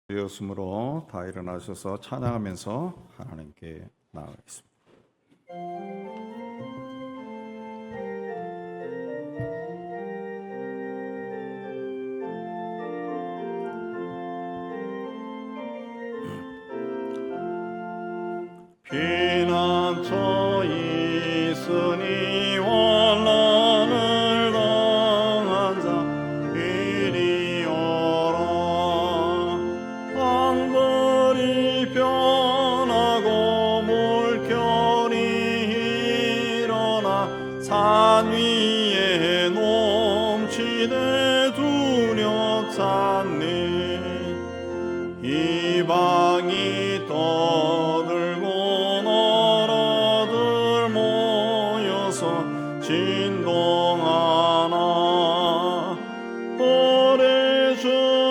되었으므로 다 일어나셔서 찬양하면서 하나님께 나아가겠습니다. 피난처 있으니 환난을 당한 자 이리 오라. 강물이 변하고 물결이 일어나 산 위에 넘치네 두렵잖네. 이방이 떠들고 나라들 모여서 진동하나. 오래 주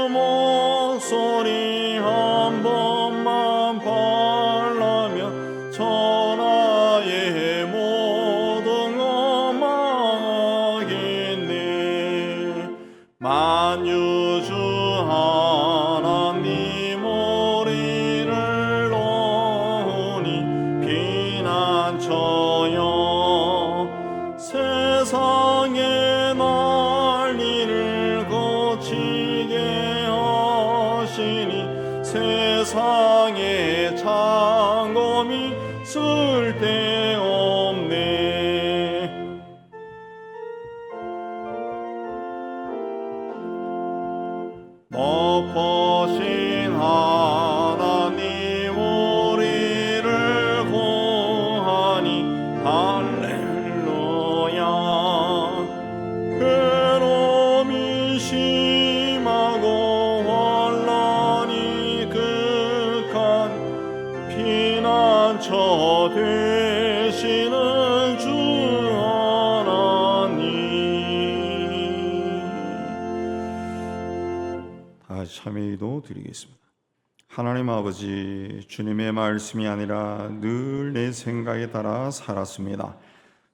목소리 한 번만 발라면 천하의 모든 것 망하겠네. 만유주 하나님 우리를 놓으니 피난처여. 세상의 난리를 고치게 하시니 세상의 창검이 쓸데없네. 높으신 하나님 우리를 구하니 할렐루야. 괴로움이 심하고 환난이 극한 피난처 되시는 주 하나님. 다시 참여 기도 드리겠습니다. 하나님 아버지, 주님의 말씀이 아니라 늘 내 생각에 따라 살았습니다.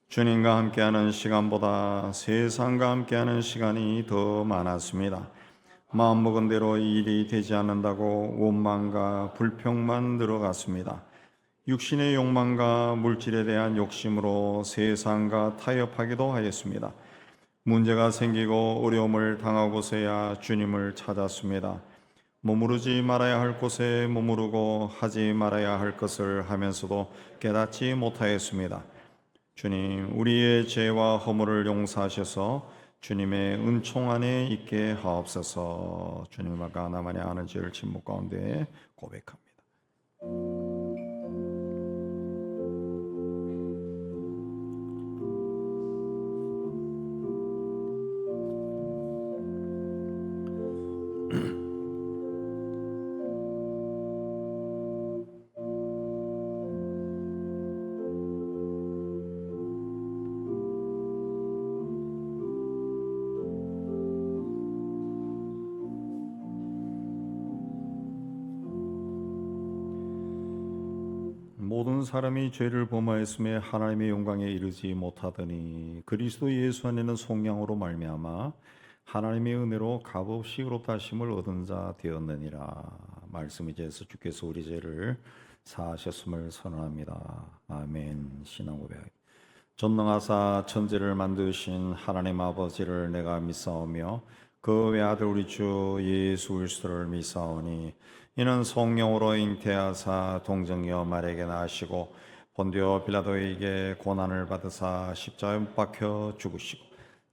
주님과 함께하는 시간보다 세상과 함께하는 시간이 더 많았습니다. 마음먹은 대로 일이 되지 않는다고 원망과 불평만 늘어갔습니다. 육신의 욕망과 물질에 대한 욕심으로 세상과 타협하기도 하였습니다. 문제가 생기고 어려움을 당하고서야 주님을 찾았습니다. 머무르지 말아야 할 곳에 머무르고 하지 말아야 할 것을 하면서도 깨닫지 못하였습니다. 주님, 우리의 죄와 허물을 용서하셔서 주님의 은총 안에 있게 하옵소서. 주님 아까 나만이 아는 죄를 침묵 가운데 고백합니다. 모든 사람이 죄를 범하였음에 하나님의 영광에 이르지 못하더니 그리스도 예수 안에는 속량으로 말미암아 하나님의 은혜로 값없이 의롭다 하심을 얻은 자 되었느니라. 말씀이 제에서 주께서 우리 죄를 사하셨음을 선언합니다. 아멘. 신앙 고백. 전능하사 천지를 만드신 하나님 아버지를 내가 믿사오며 그 외아들 우리 주 예수 그리스도를 믿사오니 이는 성령으로 잉태하사 동정녀 마리아에게 나시고 본디오 빌라도에게 고난을 받으사 십자가에 못 박혀 죽으시고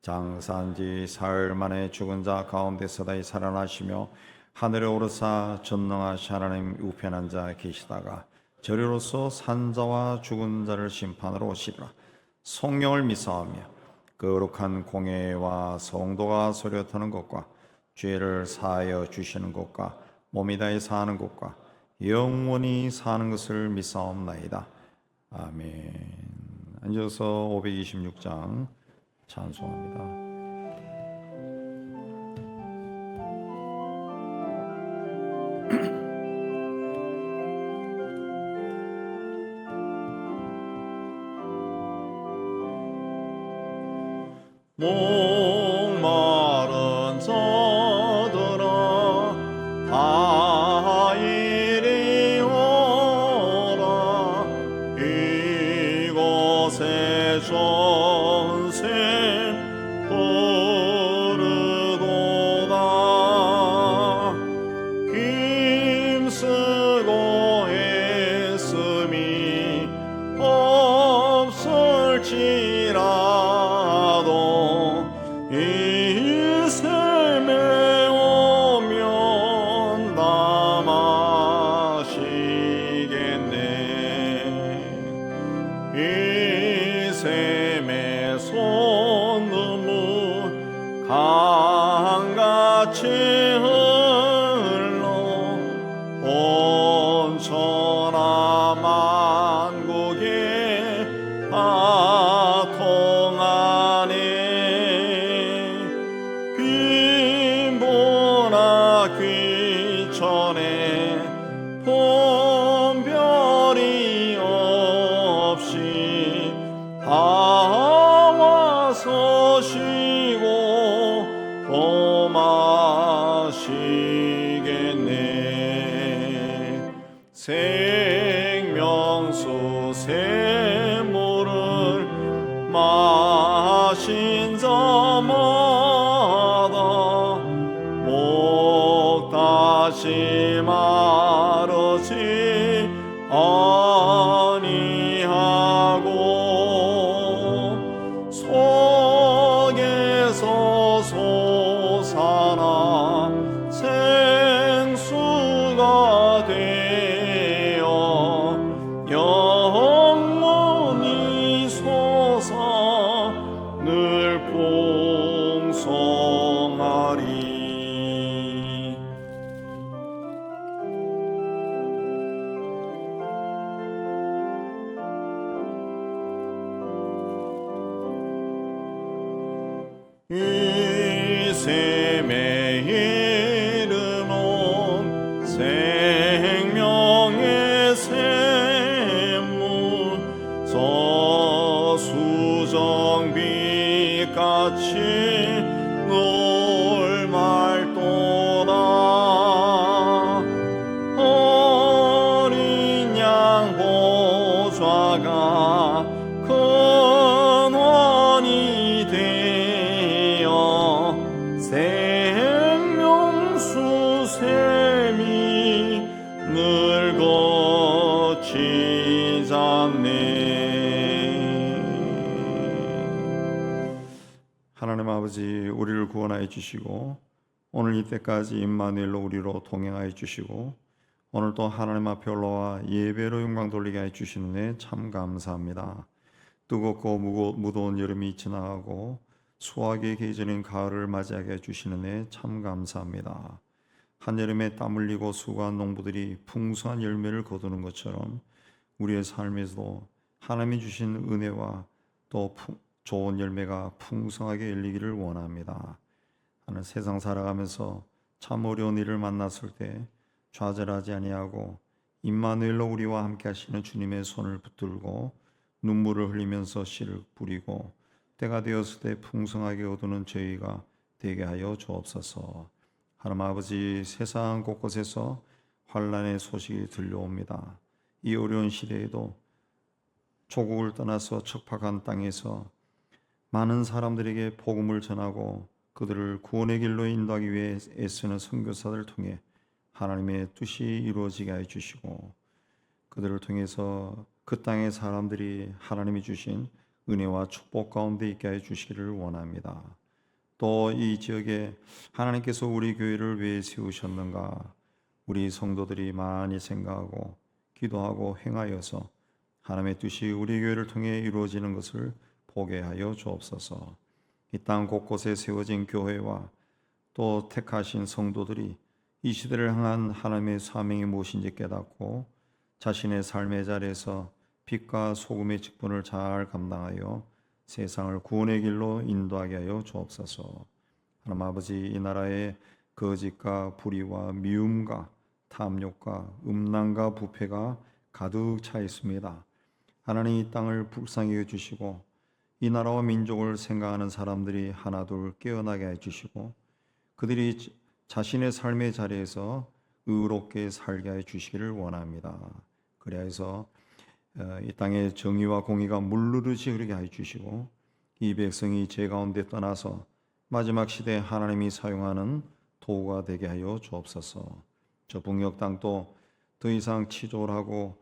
장사한 지 사흘 만에 죽은 자 가운데서 다시 살아나시며 하늘에 오르사 전능하신 하나님 우편한 자 계시다가 저리로서 산 자와 죽은 자를 심판하러 오시리라. 성령을 믿사오며 거룩한 공예와 성도가 소리타는 것과 죄를 사하여 주시는 것과 몸이 다해 사는 것과 영원히 사는 것을 믿사옵나이다. 아멘. 앉아서 526장 찬송합니다. 목마른 자들아 다 같이 흘러 온 천하 만국에 통하네. 빈보나 귀천에 본별이 없이 다 와서 쉬고 범하시겠네. 생명수 샘물을 마신 자마다 목 다시 마르지 아니하고 속에서 솟아나 생수가 되어 영원히 솟아 늘 풍성하리. 이 샘에 이르는 생명의 샘물 저수정빛같이 늘 맑도다. 어린 양 보좌가 근원이 되어 생명수 샘이 늘 거치잖네. 하나님 아버지, 우리를 구원하여 주시고 오늘 이때까지 임마누엘로 우리로 동행하여 주시고 오늘 또 하나님 앞에 올라와 예배로 영광 돌리게 하여 주시는 데 참 감사합니다. 뜨겁고 무더운 여름이 지나가고 수확의 계절인 가을을 맞이하게 해주시는 데 참 감사합니다. 한여름에 땀 흘리고 수고한 농부들이 풍성한 열매를 거두는 것처럼 우리의 삶에서도 하나님이 주신 은혜와 또 좋은 열매가 풍성하게 열리기를 원합니다. 나는 세상 살아가면서 참 어려운 일을 만났을 때 좌절하지 아니하고 임마누엘로 우리와 함께 하시는 주님의 손을 붙들고 눈물을 흘리면서 씨를 뿌리고 때가 되었을 때 풍성하게 거두는 저희가 되게 하여 주옵소서. 하나님 아버지, 세상 곳곳에서 환난의 소식이 들려옵니다. 이 어려운 시대에도 조국을 떠나서 척박한 땅에서 많은 사람들에게 복음을 전하고 그들을 구원의 길로 인도하기 위해 애쓰는 선교사들을 통해 하나님의 뜻이 이루어지게 해 주시고 그들을 통해서 그 땅의 사람들이 하나님이 주신 은혜와 축복 가운데 있게 해 주시기를 원합니다. 또 이 지역에 하나님께서 우리 교회를 왜 세우셨는가, 우리 성도들이 많이 생각하고 기도하고 행하여서 하나님의 뜻이 우리 교회를 통해 이루어지는 것을 보게 하여 주옵소서. 이 땅 곳곳에 세워진 교회와 또 택하신 성도들이 이 시대를 향한 하나님의 사명이 무엇인지 깨닫고 자신의 삶의 자리에서 빛과 소금의 직분을 잘 감당하여 세상을 구원의 길로 인도하게 하여 주옵소서. 하나님 아버지, 이 나라에 거짓과 불의와 미움과 탐욕과 음란과 부패가 가득 차 있습니다. 하나님, 이 땅을 불쌍히 해주시고 이 나라와 민족을 생각하는 사람들이 하나둘 깨어나게 해주시고 그들이 자신의 삶의 자리에서 의롭게 살게 해주시기를 원합니다. 그래서 이 땅의 정의와 공의가 물르르시 흐르게 해주시고 이 백성이 죄 가운데 떠나서 마지막 시대에 하나님이 사용하는 도구가 되게 하여 주옵소서. 저 북녘 땅도 더 이상 치졸하고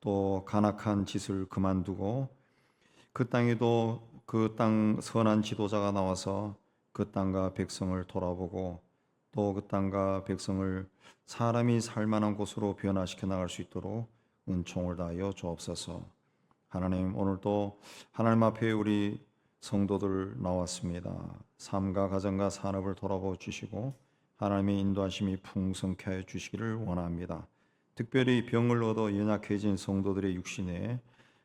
또 간악한 짓을 그만두고 그 땅에도 그 땅 선한 지도자가 나와서 그 땅과 백성을 돌아보고 또 그 땅과 백성을 사람이 살만한 곳으로 변화시켜 나갈 수 있도록 은총을 다하여 주옵소서. 하나님, 오늘도 하나님 앞에 우리 성도들 나왔습니다. 삶과 가정과 산업을 돌아보아 주시고 하나님의 인도하심이 풍성케 하여 주시기를 원합니다. 특별히 병을 얻어 연약해진 성도들의 육신에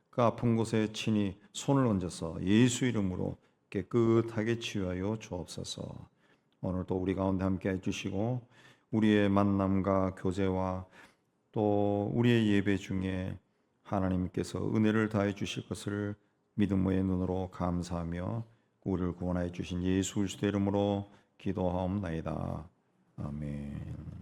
그 아픈 곳에 친히 손을 얹어서 예수 이름으로 깨끗하게 치유하여 주옵소서. 오늘도 우리 가운데 함께 해주시고 우리의 만남과 교제와 또 우리의 예배 중에 하나님께서 은혜를 다해 주실 것을 믿음의 눈으로 감사하며 우리를 구원하여 주신 예수 그리스도의 이름으로 기도하옵나이다. 아멘.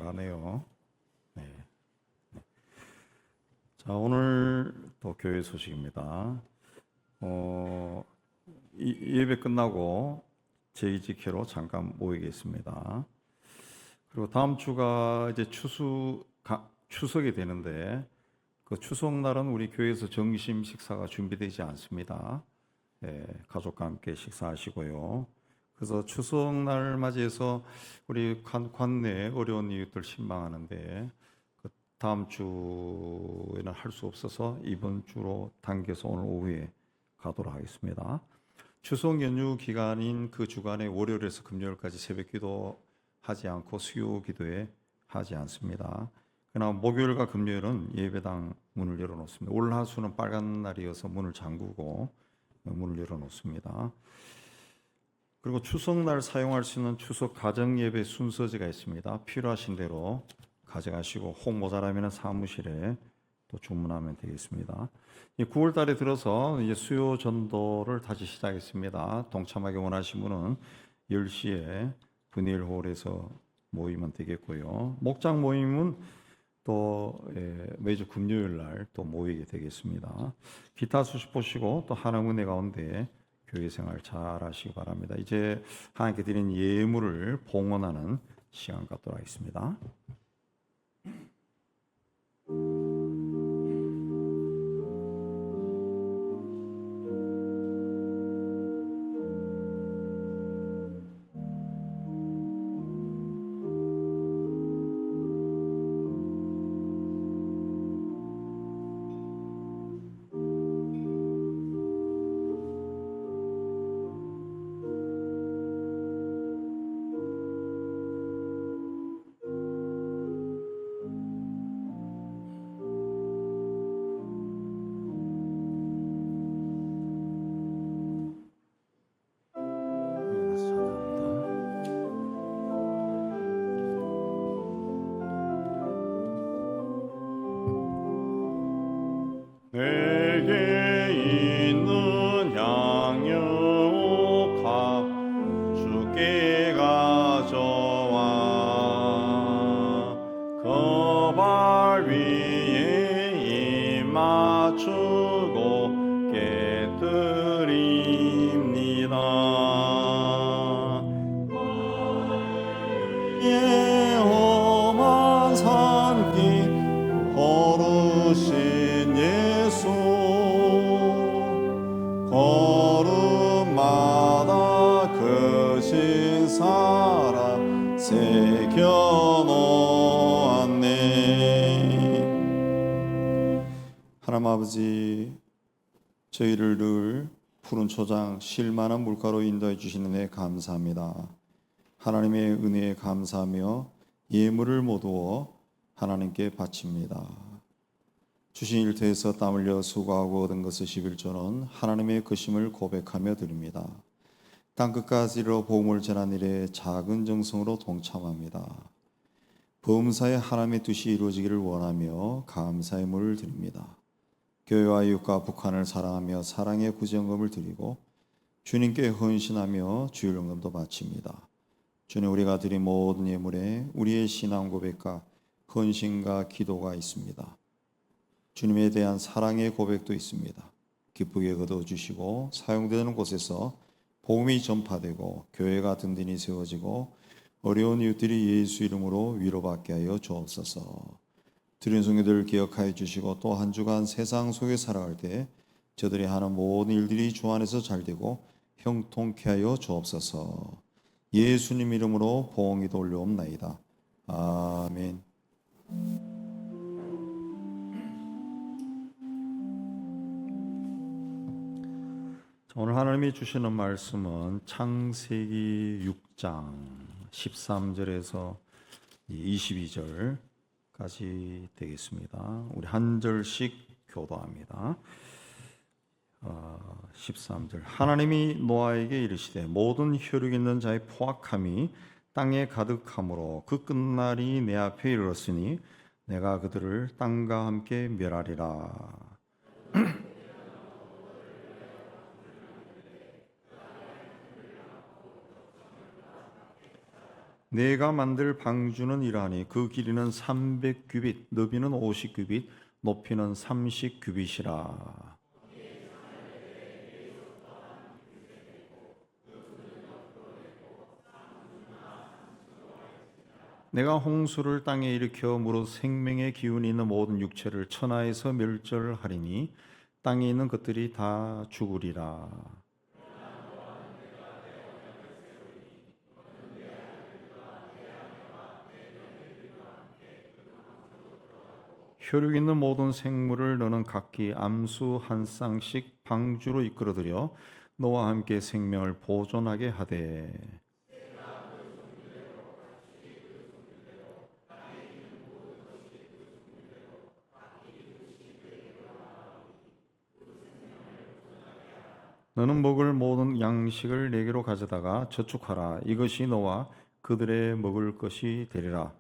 잘하네요. 네. 자, 오늘 또 교회 소식입니다. 예배 끝나고 제2직회로 잠깐 모이겠습니다. 그리고 다음 주가 이제 추석이 되는데 그 추석날은 우리 교회에서 점심 식사가 준비되지 않습니다. 가족과 함께 식사하시고요. 그래서 추석날 맞이해서 우리 관내 어려운 이웃들 신방하는데 그 다음 주에는 할 수 없어서 이번 주로 당겨서 오늘 오후에 가도록 하겠습니다. 추석 연휴 기간인 그 주간에 월요일에서 금요일까지 새벽 기도 하지 않고 수요 기도에 하지 않습니다. 그러나 목요일과 금요일은 예배당 문을 열어놓습니다. 올 하수는 빨간 날이어서 문을 잠그고 문을 열어놓습니다. 그리고 추석날 사용할 수 있는 추석 가정 예배 순서지가 있습니다. 필요하신 대로 가져가시고 혹 모자라면 사무실에 또 주문하면 되겠습니다. 9월 달에 들어서 이제 수요 전도를 다시 시작했습니다. 동참하기 원하신 분은 10시에 분일홀에서 모이면 되겠고요. 목장 모임은 또 매주 금요일 날 또 모이게 되겠습니다. 기타 소식 보시고 또 하나님 은혜 가운데 교회 생활 잘 하시기 바랍니다. 이제 하나님께 드린 예물을 봉헌하는 시간 갖도록 하겠습니다. 내게 있는 양육하 주께 가져와 그 발 위에 입 맞추고 깨뜨립니다. 험한 산길 걸으신 예수 걸음마다 그 신사랑 새겨놓았네. 하나님 아버지, 저희를 늘 푸른 초장 쉴만한 물가로 인도해 주시는 데 감사합니다. 하나님의 은혜에 감사하며 예물을 모두어 하나님께 바칩니다. 주신 일터에서 땀 흘려 수고하고 얻은 것을 11조는 하나님의 것임을 고백하며 드립니다. 땅끝까지 이르러 복음을 전한 일에 작은 정성으로 동참합니다. 범사에 하나님의 뜻이 이루어지기를 원하며 감사의 물을 드립니다. 교회와 이웃과 북한을 사랑하며 사랑의 구제연금을 드리고 주님께 헌신하며 주일연금도 바칩니다. 주님, 우리가 드린 모든 예물에 우리의 신앙 고백과 헌신과 기도가 있습니다. 주님에 대한 사랑의 고백도 있습니다. 기쁘게 거둬주시고 사용되는 곳에서 복음이 전파되고 교회가 든든히 세워지고 어려운 이웃들이 예수 이름으로 위로받게 하여 주옵소서. 드린 성도들 기억하여 주시고 또 한 주간 세상 속에 살아갈 때 저들이 하는 모든 일들이 주 안에서 잘되고 형통케 하여 주옵소서. 예수님 이름으로 봉헌기도 올려옵나이다. 아멘. 오늘 하나님이 주시는 말씀은 창세기 6장 13절에서 22절까지 되겠습니다. 우리 한 절씩 교도합니다. 13절 하나님이 노아에게 이르시되 모든 혈육 있는 자의 포악함이 땅에 가득함으로 그 끝날이 내 앞에 이르렀으니 내가 그들을 땅과 함께 멸하리라. 내가 만들 방주는 이러하니 그 길이는 300규빗, 너비는 50규빗, 높이는 30규빗이라. 내가 홍수를 땅에 일으켜 무릇 생명의 기운이 있는 모든 육체를 천하에서 멸절하리니 땅에 있는 것들이 다 죽으리라. 혈육 있는 모든 생물을 너는 각기 암수 한 쌍씩 방주로 이끌어들여 너와 함께 생명을 보존하게 하되, 너는 먹을 모든 양식을 내게로 가져다가 저축하라. 이것이 너와 그들의 먹을 것이 되리라.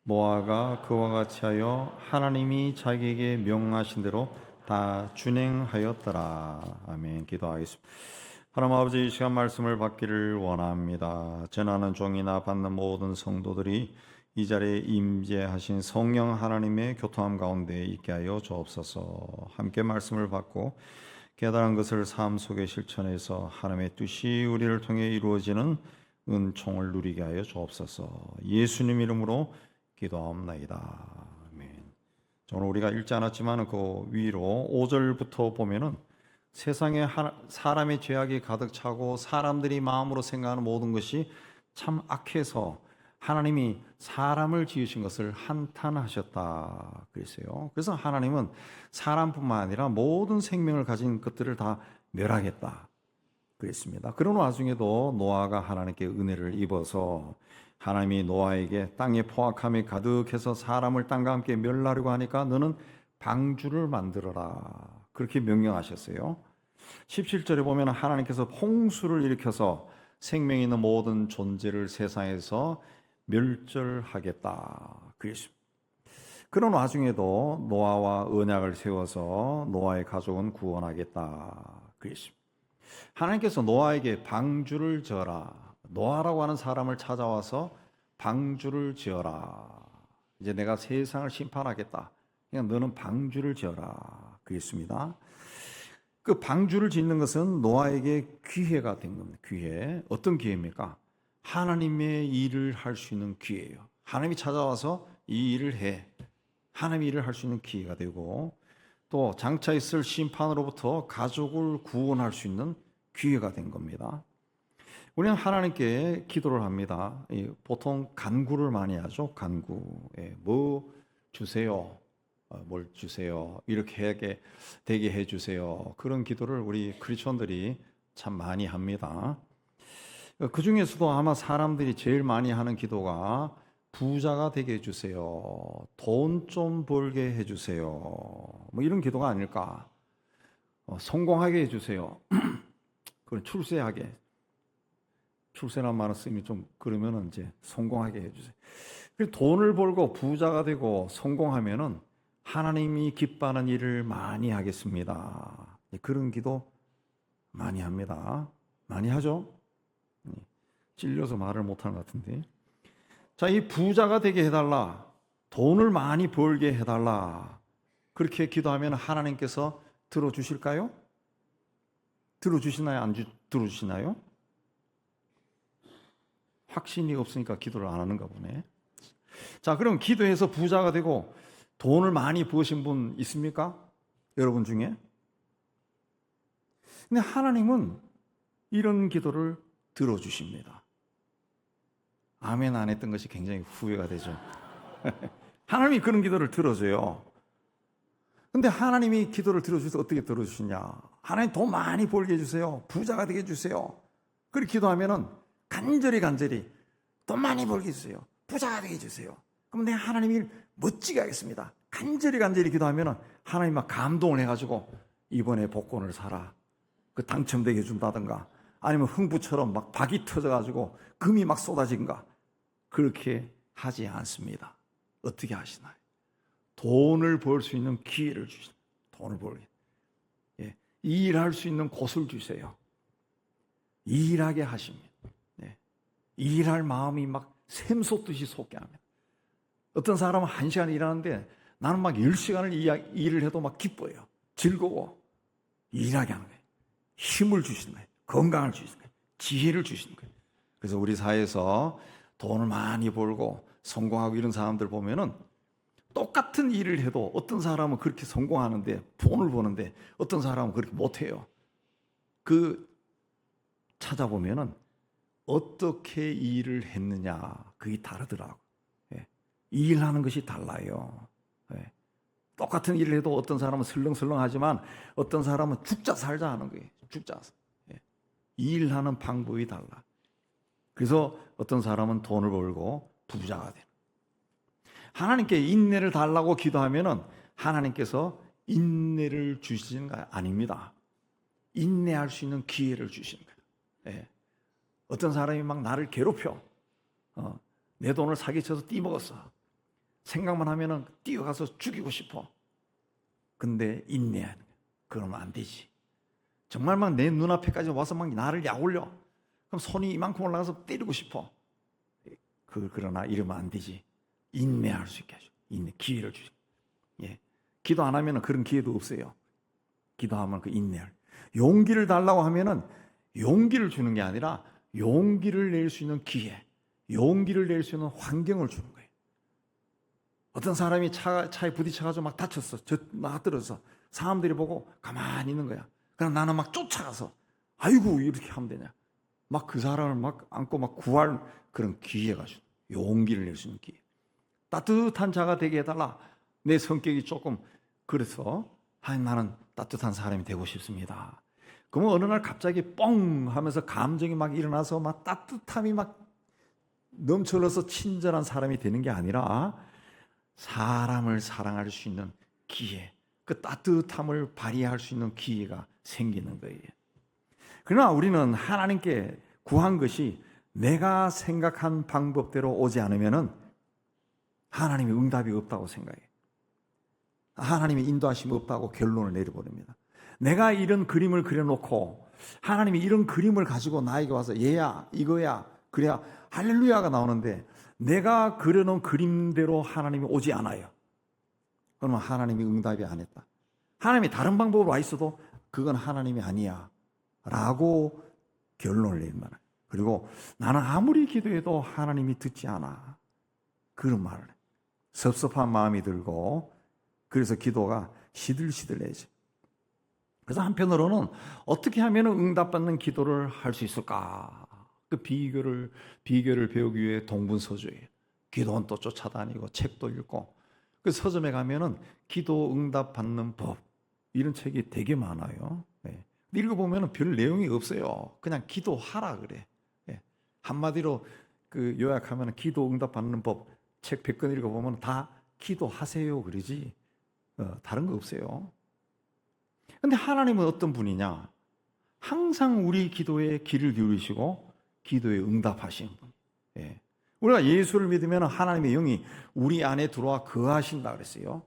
노아가 그와 같이 하여 하나님이 자기에게 명하신 대로 다 준행하였더라. 아멘. 기도하겠습니다. 하나님 아버지, 이 시간 말씀을 받기를 원합니다. 전하는 종이나 받는 모든 성도들이 이 자리에 임재하신 성령 하나님의 교통함 가운데 있게 하여 주옵소서. 함께 말씀을 받고 깨달은 것을 삶 속에 실천해서 하나님의 뜻이 우리를 통해 이루어지는 은총을 누리게 하여 주옵소서. 예수님 이름으로 기도하옵나이다. 아멘. 오늘 우리가 읽지 않았지만 그 위로 5절부터 보면은 세상에 사람의 죄악이 가득 차고 사람들이 마음으로 생각하는 모든 것이 참 악해서 하나님이 사람을 지으신 것을 한탄하셨다 그랬어요. 그래서 하나님은 사람뿐만 아니라 모든 생명을 가진 것들을 다 멸하겠다 그랬습니다. 그런 와중에도 노아가 하나님께 은혜를 입어서 하나님이 노아에게 땅에 포악함이 가득해서 사람을 땅과 함께 멸하려고 하니까 너는 방주를 만들어라 그렇게 명령하셨어요. 17절에 보면 하나님께서 홍수를 일으켜서 생명 있는 모든 존재를 세상에서 멸절하겠다 그랬습니다. 그런 와중에도 노아와 언약을 세워서 노아의 가족은 구원하겠다 그랬습니다. 하나님께서 노아에게 방주를 지어라. 노아라고 하는 사람을 찾아와서 방주를 지어라. 이제 내가 세상을 심판하겠다. 그러니까 너는 방주를 지어라 그랬습니다. 그 방주를 짓는 것은 노아에게 기회가 된 겁니다. 기회. 어떤 기회입니까? 하나님의 일을 할 수 있는 기회예요. 하나님이 찾아와서 이 일을 해. 하나님의 일을 할 수 있는 기회가 되고 또 장차 있을 심판으로부터 가족을 구원할 수 있는 기회가 된 겁니다. 우리는 하나님께 기도를 합니다. 보통 간구를 많이 하죠. 간구. 뭐 주세요. 뭘 주세요. 이렇게 되게 해주세요. 그런 기도를 우리 크리스천들이 참 많이 합니다. 그 중에서도 아마 사람들이 제일 많이 하는 기도가 부자가 되게 해주세요. 돈 좀 벌게 해주세요. 뭐 이런 기도가 아닐까. 성공하게 해주세요. 그런 출세하게. 출세란 말을 쓰면 좀 그러면은 이제 성공하게 해주세요. 돈을 벌고 부자가 되고 성공하면은 하나님이 기뻐하는 일을 많이 하겠습니다. 그런 기도 많이 합니다. 많이 하죠? 찔려서 말을 못하는 것 같은데. 자, 이 부자가 되게 해달라. 돈을 많이 벌게 해달라. 그렇게 기도하면 하나님께서 들어주실까요? 들어주시나요? 안 들어주시나요? 확신이 없으니까 기도를 안 하는가 보네. 자, 그럼 기도해서 부자가 되고 돈을 많이 버신 분 있습니까? 여러분 중에? 근데 하나님은 이런 기도를 들어주십니다. 아멘 안 했던 것이 굉장히 후회가 되죠. 하나님이 그런 기도를 들어줘요. 근데 하나님이 기도를 들어주셔서 어떻게 들어주시냐? 하나님 돈 많이 벌게 해주세요. 부자가 되게 해주세요. 그렇게 기도하면은 간절히 돈 많이 벌게 해주세요. 부자가 되게 해주세요. 그럼 내가 하나님 일 멋지게 하겠습니다. 간절히 기도하면은 하나님 막 감동을 해가지고 이번에 복권을 사라. 그 당첨되게 해준다든가 아니면 흥부처럼 막 박이 터져가지고 금이 막 쏟아진가. 그렇게 하지 않습니다. 어떻게 하시나요? 돈을 벌 수 있는 기회를 주십니다. 돈을 벌게. 예. 일할 수 있는 곳을 주세요. 일하게 하십니다. 예. 일할 마음이 막 샘솟듯이 솟게 합니다. 어떤 사람은 1시간 일하는데 나는 막 10시간을 일을 해도 막 기뻐요. 즐거워. 일하게 하는 거예요. 힘을 주시는 거예요. 건강을 주시는 거예요. 지혜를 주시는 거예요. 그래서 우리 사회에서 돈을 많이 벌고 성공하고 이런 사람들 보면은 똑같은 일을 해도 어떤 사람은 그렇게 성공하는데 돈을 버는데 어떤 사람은 그렇게 못해요. 그 찾아보면은 어떻게 일을 했느냐 그게 다르더라고. 예. 일하는 것이 달라요. 예. 똑같은 일을 해도 어떤 사람은 설렁설렁하지만 어떤 사람은 죽자 살자 하는 거예요. 죽자. 예. 일하는 방법이 달라. 그래서 어떤 사람은 돈을 벌고 부자가 되는. 하나님께 인내를 달라고 기도하면은 하나님께서 인내를 주시는 거 아닙니다. 인내할 수 있는 기회를 주시는 거예요. 예. 어떤 사람이 막 나를 괴롭혀. 내 돈을 사기쳐서 띠먹었어. 생각만 하면은 뛰어가서 죽이고 싶어. 근데 인내하는 거예요. 그러면 안 되지. 정말 막 내 눈앞에까지 와서 막 나를 약올려. 그럼 손이 이만큼 올라가서 때리고 싶어. 그러나 이러면 안 되지. 인내할 수 있게 하죠. 인내, 기회를 주죠. 예. 기도 안 하면 그런 기회도 없어요. 기도하면 그 인내를. 용기를 달라고 하면은 용기를 주는 게 아니라 용기를 낼 수 있는 기회, 용기를 낼 수 있는 환경을 주는 거예요. 어떤 사람이 차에 부딪혀가지고 막 다쳤어. 나들어서 사람들이 보고 가만히 있는 거야. 그럼 나는 막 쫓아가서 아이고 이렇게 하면 되냐. 막 그 사람을 막 안고 막 구할 그런 기회가 주. 용기를 낼 수 있는 기회. 따뜻한 자가 되게 해달라. 내 성격이 조금 그래서 나는 따뜻한 사람이 되고 싶습니다. 그러면 어느 날 갑자기 뻥 하면서 감정이 막 일어나서 막 따뜻함이 막 넘쳐흘러서 친절한 사람이 되는 게 아니라 사람을 사랑할 수 있는 기회, 그 따뜻함을 발휘할 수 있는 기회가 생기는 거예요. 그러나 우리는 하나님께 구한 것이 내가 생각한 방법대로 오지 않으면은 하나님의 응답이 없다고 생각해요. 하나님의 인도하심이 없다고 결론을 내려버립니다. 내가 이런 그림을 그려놓고 하나님이 이런 그림을 가지고 나에게 와서 얘야 이거야 그래야 할렐루야가 나오는데 내가 그려놓은 그림대로 하나님이 오지 않아요. 그러면 하나님이 응답이 안 했다. 하나님이 다른 방법으로 와 있어도 그건 하나님이 아니야 라고 결론을 내리면 그리고 나는 아무리 기도해도 하나님이 듣지 않아. 그런 말을 해. 섭섭한 마음이 들고 그래서 기도가 시들시들해져. 그래서 한편으로는 어떻게 하면 응답받는 기도를 할 수 있을까? 그 비결을 배우기 위해 동분서주예요. 기도원 또 쫓아다니고 책도 읽고 그 서점에 가면은 기도 응답 받는 법 이런 책이 되게 많아요. 네. 읽어보면 별 내용이 없어요. 그냥 기도하라 그래. 네. 한마디로 그 요약하면 기도 응답 받는 법 책 100권 읽어보면 다 기도하세요 그러지 다른 거 없어요. 근데 하나님은 어떤 분이냐? 항상 우리 기도에 귀를 기울이시고 기도에 응답하시는 분. 예. 우리가 예수를 믿으면 하나님의 영이 우리 안에 들어와 거하신다 그랬어요.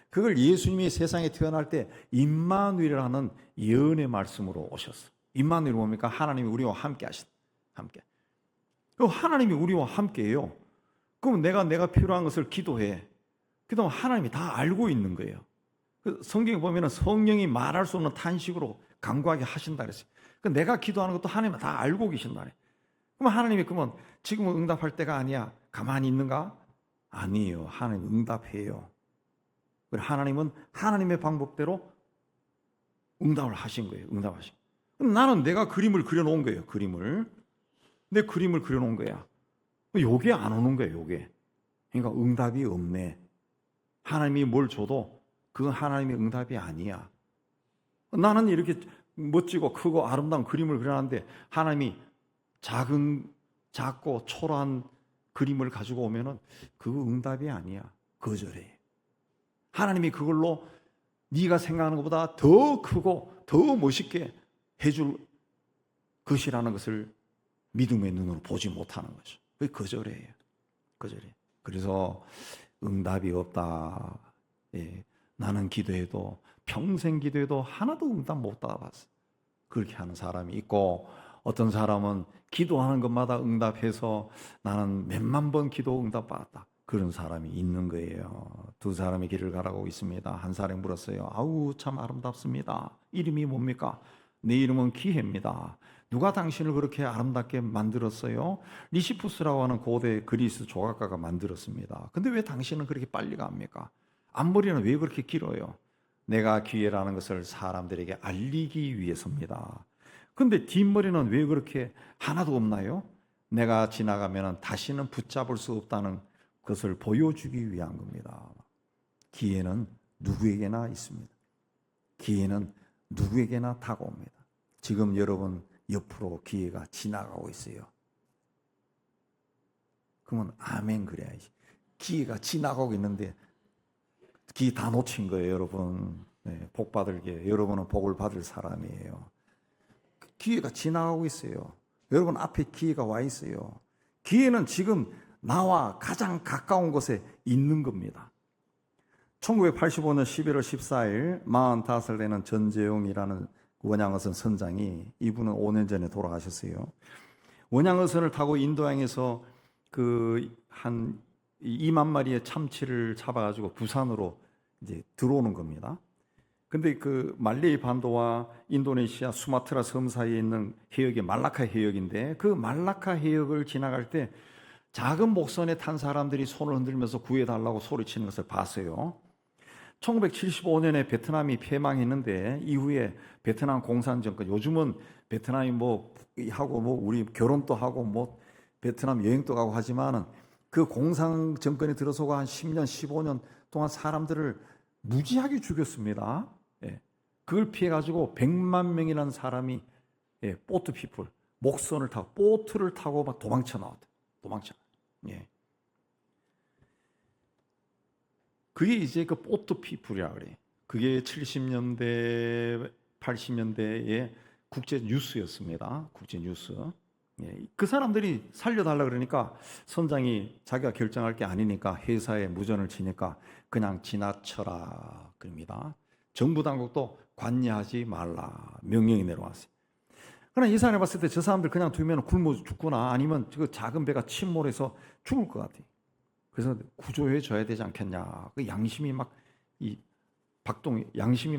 그걸 예수님이 세상에 태어날 때 임마누엘이라는 예언의 말씀으로 오셨어. 임마누엘 뭡니까? 하나님이 우리와 함께 하신다. 함께. 하나님이 우리와 함께해요. 그럼 내가 필요한 것을 기도해. 그동안 하나님이 다 알고 있는 거예요. 성경에 보면 성령이 말할 수 없는 탄식으로 간구하게 하신다 그랬어요. 내가 기도하는 것도 하나님은 다 알고 계신다. 그럼 하나님이 그러면 지금은 응답할 때가 아니야. 가만히 있는가? 아니에요. 하나님 응답해요. 하나님은 하나님의 방법대로 응답을 하신 거예요. 응답하신. 그럼 나는 내가 그림을 그려놓은 거예요. 내 그림을 그려놓은 거야. 요게 안 오는 거예요. 요게. 그러니까 응답이 없네. 하나님이 뭘 줘도 그건 하나님의 응답이 아니야. 나는 이렇게 멋지고 크고 아름다운 그림을 그려놨는데 하나님이 작고 초라한 그림을 가지고 오면은 그거 응답이 아니야. 거절해. 하나님이 그걸로 네가 생각하는 것보다 더 크고 더 멋있게 해줄 것이라는 것을 믿음의 눈으로 보지 못하는 거죠. 그게 거절해요. 거절해. 그래서 응답이 없다. 예. 나는 기도해도 평생 기도해도 하나도 응답 못 받아봤어. 그렇게 하는 사람이 있고 어떤 사람은 기도하는 것마다 응답해서 나는 몇만 번 기도 응답받았다. 그런 사람이 있는 거예요. 두 사람이 길을 가라고 있습니다. 한 사람이 물었어요. 아우 참 아름답습니다. 이름이 뭡니까? 내 이름은 기회입니다. 누가 당신을 그렇게 아름답게 만들었어요? 리시푸스라고 하는 고대 그리스 조각가가 만들었습니다. 근데 왜 당신은 그렇게 빨리 갑니까? 앞머리는 왜 그렇게 길어요? 내가 기회라는 것을 사람들에게 알리기 위해서입니다. 근데 뒷머리는 왜 그렇게 하나도 없나요? 내가 지나가면 다시는 붙잡을 수 없다는 것을 보여주기 위한 겁니다. 기회는 누구에게나 있습니다. 기회는 누구에게나 다가옵니다. 지금 여러분 옆으로 기회가 지나가고 있어요. 그러면 아멘 그래야지. 기회가 지나가고 있는데 기회 다 놓친 거예요, 여러분. 네, 복 받을 기회. 여러분은 복을 받을 사람이에요. 기회가 지나가고 있어요. 여러분 앞에 기회가 와 있어요. 기회는 지금 나와 가장 가까운 곳에 있는 겁니다. 1985년 11월 14일 45살 되는 전재용이라는 원양어선 선장이, 이분은 5년 전에 돌아가셨어요. 원양어선을 타고 인도양에서 한 2만 마리의 참치를 잡아가지고 부산으로 이제 들어오는 겁니다. 근데 그 말레이 반도와 인도네시아 수마트라 섬 사이에 있는 해역이 말라카 해역인데, 그 말라카 해역을 지나갈 때 작은 목선에 탄 사람들이 손을 흔들면서 구해달라고 소리치는 것을 봤어요. 1975년에 베트남이 패망했는데 이후에 베트남 공산 정권, 요즘은 베트남이 우리 결혼도 하고 베트남 여행도 가고 하지만은 그 공산 정권이 들어서고 한 10년, 15년 동안 사람들을 무지하게 죽였습니다. 예. 그걸 피해 가지고 100만 명이라는 사람이 보트 피플 목선을 타고 보트를 타고 막 도망쳐 나왔다. 예. 그게 이제 그 보트 피플이라 그래. 그게 70년대, 80년대의 국제 뉴스였습니다. 국제 뉴스. 예. 그 사람들이 살려달라 그러니까 선장이 자기가 결정할 게 아니니까 회사에 무전을 치니까 그냥 지나쳐라 그럽니다. 정부 당국도 관여하지 말라 명령이 내려왔어요. 그러나 이 사람이 봤을 때 저 사람들 그냥 두면 굶어 죽거나 아니면 그 작은 배가 침몰해서 죽을 것 같아요. 그래서 구조해 줘야 되지 않겠냐. 그 양심이 양심이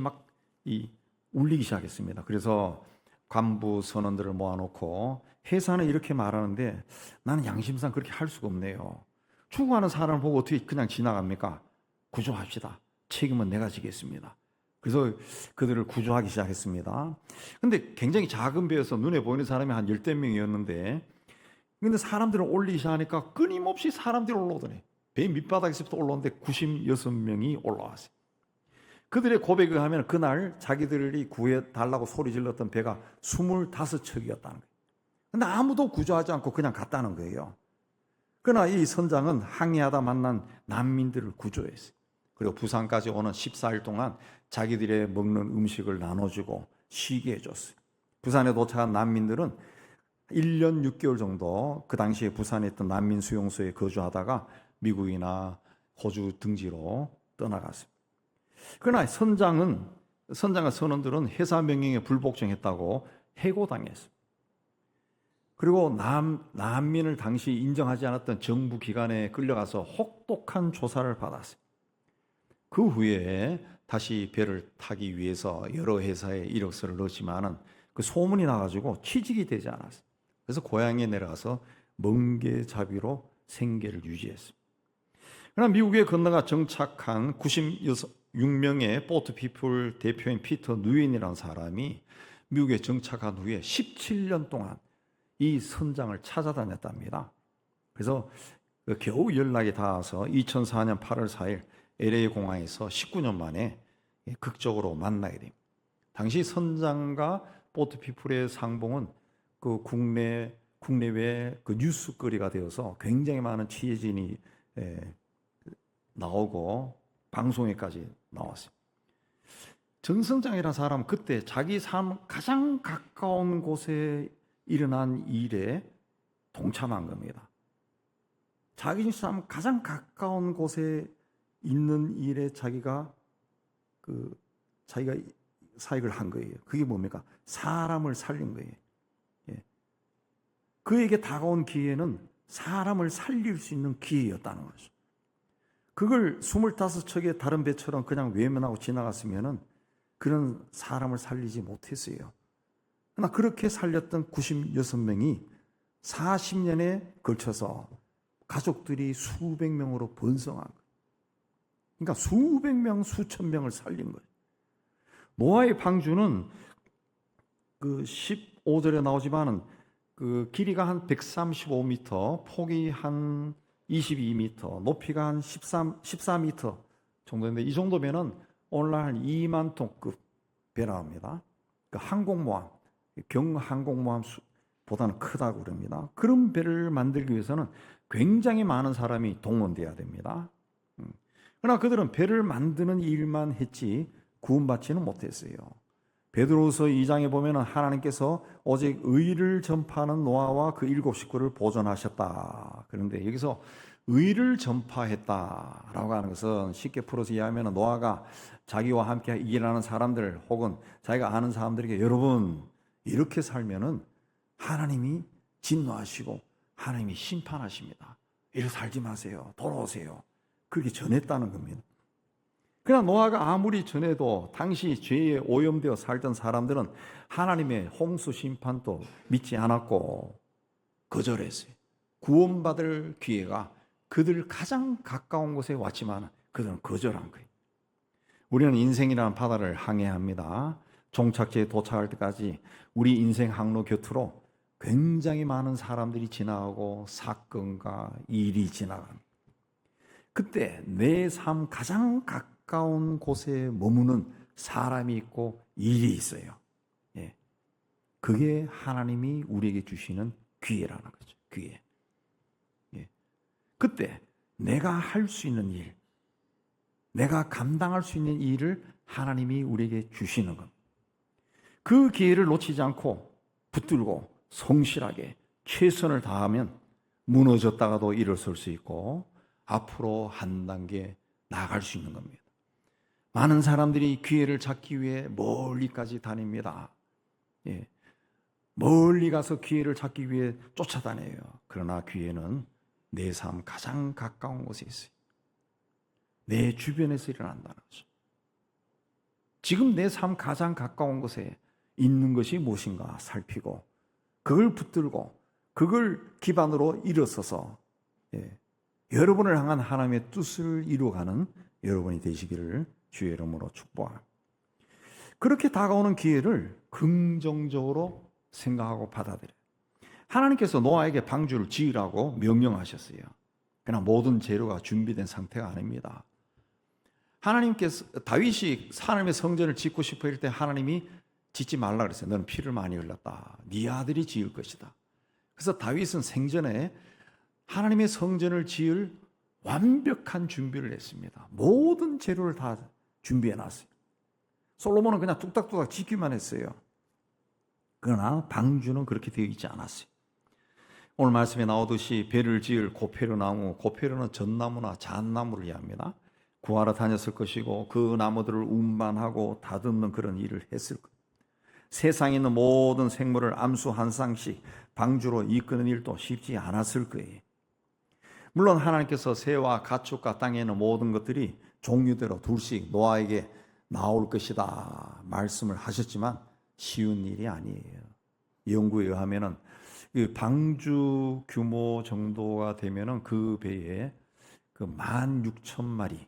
울리기 시작했습니다. 그래서 간부 선원들을 모아놓고, 회사는 이렇게 말하는데 나는 양심상 그렇게 할 수가 없네요. 죽어가는 사람을 보고 어떻게 그냥 지나갑니까? 구조합시다. 책임은 내가 지겠습니다. 그래서 그들을 구조하기 시작했습니다. 근데 굉장히 작은 배여서 눈에 보이는 사람이 한 10대 명이었는데, 근데 사람들을 올리기 시작하니까 끊임없이 사람들이 올라오더니 배 밑바닥에서부터 올라오는데 96명이 올라왔어요. 그들의 고백을 하면 그날 자기들이 구해달라고 소리 질렀던 배가 25척이었다는 거예요. 근데 아무도 구조하지 않고 그냥 갔다는 거예요. 그러나 이 선장은 항해하다 만난 난민들을 구조했어요. 그리고 부산까지 오는 14일 동안 자기들의 먹는 음식을 나눠주고 쉬게 해줬어요. 부산에 도착한 난민들은 1년 6개월 정도 그 당시에 부산에 있던 난민 수용소에 거주하다가 미국이나 호주 등지로 떠나갔습니다. 그러나 선장과 선원들은 회사 명령에 불복종했다고 해고당했습니다. 그리고 난민을 당시 인정하지 않았던 정부 기관에 끌려가서 혹독한 조사를 받았어요. 그 후에 다시 배를 타기 위해서 여러 회사에 이력서를 넣었지만은 그 소문이 나가지고 취직이 되지 않았어요. 그래서 고향에 내려가서 멍게잡이로 생계를 유지했습니다. 그러나 미국에 건너가 정착한 96명의 보트 피플 대표인 피터 누엔이라는 사람이 미국에 정착한 후에 17년 동안 이 선장을 찾아다녔답니다. 그래서 겨우 연락이 닿아서 2004년 8월 4일 LA 공항에서 19년 만에 극적으로 만나게 됩니다. 당시 선장과 보트 피플의 상봉은 그 국내외 그 뉴스거리가 되어서 굉장히 많은 취재진이 나오고 방송에까지 나왔어요. 전선장이라는 사람은 그때 자기 삶 가장 가까운 곳에 일어난 일에 동참한 겁니다. 자기 삶 가장 가까운 곳에 있는 일에 자기가 사역을 한 거예요. 그게 뭡니까? 사람을 살린 거예요. 그에게 다가온 기회는 사람을 살릴 수 있는 기회였다는 거죠. 그걸 25척의 다른 배처럼 그냥 외면하고 지나갔으면 그런 사람을 살리지 못했어요. 그러나 그렇게 살렸던 96명이 40년에 걸쳐서 가족들이 수백 명으로 번성한 거예요. 그러니까 수백 명, 수천 명을 살린 거예요. 노아의 방주는 그 15절에 나오지만은 그 길이가 한 135m, 폭이 한 22m, 높이가 한 14m 정도인데 이 정도면은 오늘날 한 2만 톤급 배라 합니다. 그 항공모함, 경항공모함보다는 크다고 그럽니다. 그런 배를 만들기 위해서는 굉장히 많은 사람이 동원돼야 됩니다. 그러나 그들은 배를 만드는 일만 했지 구원받지는 못했어요. 베드로후서 2장에 보면은 하나님께서 오직 의를 전파하는 노아와 그 7 식구를 보존하셨다. 그런데 여기서 의를 전파했다라고 하는 것은 쉽게 풀어서 이해하면 노아가 자기와 함께 일하는 사람들 혹은 자기가 아는 사람들에게 여러분 이렇게 살면은 하나님이 진노하시고 하나님이 심판하십니다. 이렇게 살지 마세요. 돌아오세요. 그렇게 전했다는 겁니다. 그러나 노아가 아무리 전해도 당시 죄에 오염되어 살던 사람들은 하나님의 홍수 심판도 믿지 않았고 거절했어요. 구원받을 기회가 그들 가장 가까운 곳에 왔지만 그들은 거절한 거예요. 우리는 인생이라는 바다를 항해합니다. 종착지에 도착할 때까지 우리 인생 항로 곁으로 굉장히 많은 사람들이 지나가고 사건과 일이 지나갑니다. 그때 내 삶 가장 가까운 곳에 머무는 사람이 있고 일이 있어요. 예. 그게 하나님이 우리에게 주시는 기회라는 거죠. 기회. 예. 그때 내가 할 수 있는 일, 내가 감당할 수 있는 일을 하나님이 우리에게 주시는 것. 그 기회를 놓치지 않고 붙들고 성실하게 최선을 다하면 무너졌다가도 일어설 수 있고 앞으로 한 단계 나아갈 수 있는 겁니다. 많은 사람들이 기회를 찾기 위해 멀리까지 다닙니다. 예. 멀리 가서 기회를 찾기 위해 쫓아다녀요. 그러나 기회는 내 삶 가장 가까운 곳에 있어요. 내 주변에서 일어난다는 거죠. 지금 내 삶 가장 가까운 곳에 있는 것이 무엇인가 살피고 그걸 붙들고 그걸 기반으로 일어서서 여러분을 향한 하나님의 뜻을 이루어가는 여러분이 되시기를 주의 이름으로 축복합니다. 그렇게 다가오는 기회를 긍정적으로 생각하고 받아들여요. 하나님께서 노아에게 방주를 지으라고 명령하셨어요. 그러나 모든 재료가 준비된 상태가 아닙니다. 하나님께서 다윗이 하나님의 성전을 짓고 싶어 할 때 하나님이 짓지 말라 그랬어요. 너는 피를 많이 흘렸다. 네 아들이 지을 것이다. 그래서 다윗은 생전에 하나님의 성전을 지을 완벽한 준비를 했습니다. 모든 재료를 다 준비해 놨어요. 솔로몬은 그냥 뚝딱뚝딱 짓기만 했어요. 그러나 방주는 그렇게 되어 있지 않았어요. 오늘 말씀에 나오듯이 배를 지을 고페르나무, 고페르는 전나무나 잣나무를 이해합니다. 구하러 다녔을 것이고 그 나무들을 운반하고 다듬는 그런 일을 했을 거예요. 세상에 있는 모든 생물을 암수 한 쌍씩 방주로 이끄는 일도 쉽지 않았을 거예요. 물론 하나님께서 새와 가축과 땅에 있는 모든 것들이 종류대로 둘씩 노아에게 나올 것이다 말씀을 하셨지만 쉬운 일이 아니에요. 연구에 의하면은 방주 규모 정도가 되면은 그 배에 그 16,000마리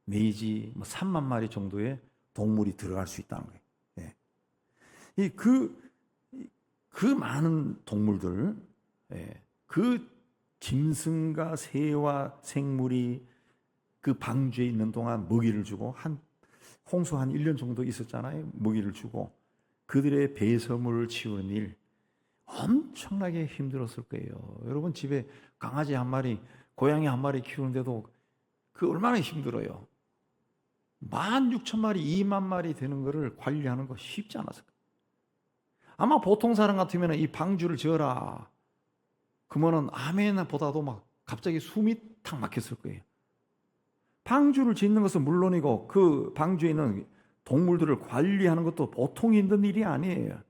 내지 3만 마리 정도의 동물이 들어갈 수 있다는 거예요. 그 많은 동물들, 그 짐승과 새와 생물이 그 방주에 있는 동안 먹이를 주고 홍수 한 1년 정도 있었잖아요. 먹이를 주고 그들의 배설물을 치우는 일 엄청나게 힘들었을 거예요. 여러분 집에 강아지 한 마리, 고양이 한 마리 키우는데도 그 얼마나 힘들어요. 16,000마리, 2만 마리 되는 거를 관리하는 거 쉽지 않았을 거예요. 아마 보통 사람 같으면 이 방주를 지어라. 그러면은 아멘보다도 막 갑자기 숨이 탁 막혔을 거예요. 방주를 짓는 것은 물론이고 그 방주에 있는 동물들을 관리하는 것도 보통 힘든 일이 아니에요.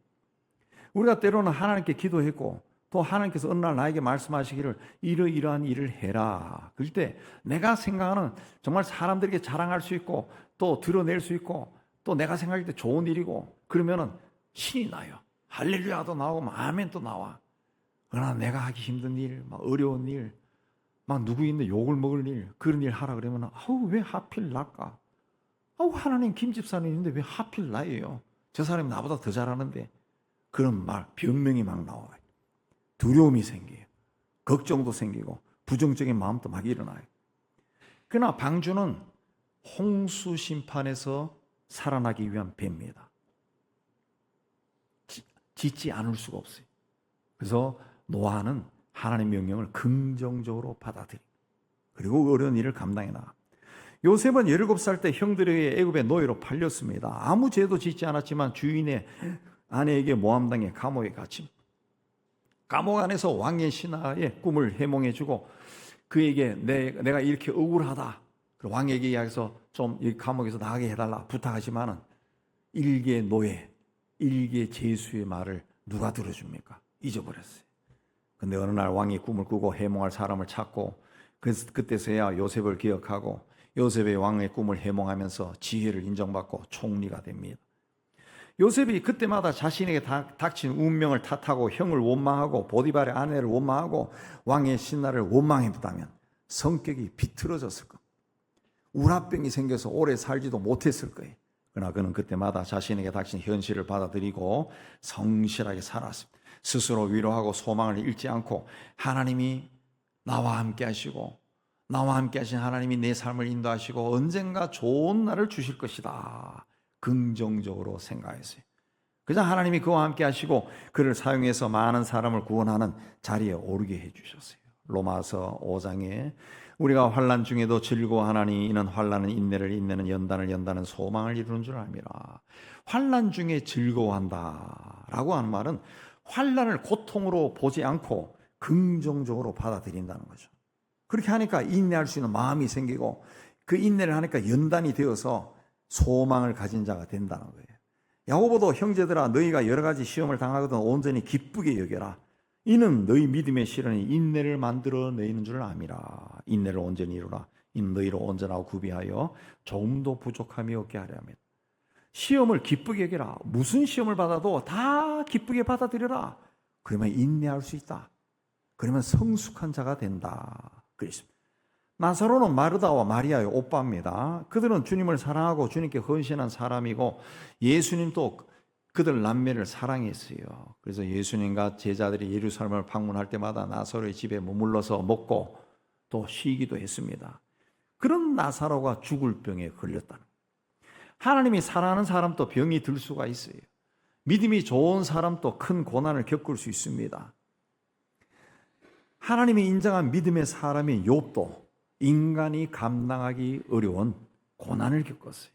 우리가 때로는 하나님께 기도했고 또 하나님께서 어느 날 나에게 말씀하시기를 이러이러한 일을 해라. 그럴 때 내가 생각하는 정말 사람들에게 자랑할 수 있고 또 드러낼 수 있고 또 내가 생각할 때 좋은 일이고 그러면은 신이 나요. 할렐루야도 나오고 아멘도 나와. 그러나 내가 하기 힘든 일, 막 어려운 일, 막 누구 있는데 욕을 먹을 일, 그런 일 하라 그러면 아우 왜 하필 나까? 아우 하나님 김 집사님 있는데 왜 하필 나예요? 저 사람이 나보다 더 잘하는데. 그런 말, 변명이 막 나와요. 두려움이 생겨요. 걱정도 생기고 부정적인 마음도 막 일어나요. 그러나 방주는 홍수 심판에서 살아나기 위한 배입니다. 짓지 않을 수가 없어요. 그래서 노아는 하나님의 명령을 긍정적으로 받아들이고 그리고 어려운 일을 감당해 나가. 요셉은 17살 때 형들에게 애굽의 노예로 팔렸습니다. 아무 죄도 짓지 않았지만 주인의 아내에게 모함 당해 감옥에 갇힌. 감옥 안에서 왕의 신하의 꿈을 해몽해주고 그에게 내가 이렇게 억울하다. 왕에게 이야기해서 좀 이 감옥에서 나가게 해달라 부탁하지만은 일개 노예, 일개 제수의 말을 누가 들어줍니까? 잊어버렸어요. 근데 어느 날 왕이 꿈을 꾸고 해몽할 사람을 찾고 그때서야 요셉을 기억하고 요셉의 왕의 꿈을 해몽하면서 지혜를 인정받고 총리가 됩니다. 요셉이 그때마다 자신에게 닥친 운명을 탓하고 형을 원망하고 보디발의 아내를 원망하고 왕의 신하를 원망했다면 성격이 비틀어졌을 겁니다. 우라병이 생겨서 오래 살지도 못했을 거예요. 그러나 그는 그때마다 자신에게 닥친 현실을 받아들이고 성실하게 살았습니다. 스스로 위로하고 소망을 잃지 않고 하나님이 나와 함께 하시고 나와 함께 하신 하나님이 내 삶을 인도하시고 언젠가 좋은 날을 주실 것이다. 긍정적으로 생각했어요. 그냥 하나님이 그와 함께 하시고 그를 사용해서 많은 사람을 구원하는 자리에 오르게 해주셨어요. 로마서 5장에 우리가 환난 중에도 즐거워하나니 이는 환난은 인내를 인내는 연단을 연단은 소망을 이루는 줄 압니다. 환난 중에 즐거워한다라고 하는 말은 환난을 고통으로 보지 않고 긍정적으로 받아들인다는 거죠. 그렇게 하니까 인내할 수 있는 마음이 생기고 그 인내를 하니까 연단이 되어서 소망을 가진 자가 된다는 거예요. 야고보도 형제들아 너희가 여러 가지 시험을 당하거든 온전히 기쁘게 여겨라. 이는 너희 믿음의 실현이 인내를 만들어내는 줄 암이라. 인내를 온전히 이루라. 이는 너희로 온전하고 구비하여 조금도 부족함이 없게 하려 합니다. 시험을 기쁘게 여겨라. 무슨 시험을 받아도 다 기쁘게 받아들여라. 그러면 인내할 수 있다. 그러면 성숙한 자가 된다. 그랬습니다. 나사로는 마르다와 마리아의 오빠입니다. 그들은 주님을 사랑하고 주님께 헌신한 사람이고 예수님도 그들 남매를 사랑했어요. 그래서 예수님과 제자들이 예루살렘을 방문할 때마다 나사로의 집에 머물러서 먹고 또 쉬기도 했습니다. 그런 나사로가 죽을 병에 걸렸다는 거예요. 하나님이 사랑하는 사람도 병이 들 수가 있어요. 믿음이 좋은 사람도 큰 고난을 겪을 수 있습니다. 하나님이 인정한 믿음의 사람인 욥도 인간이 감당하기 어려운 고난을 겪었어요.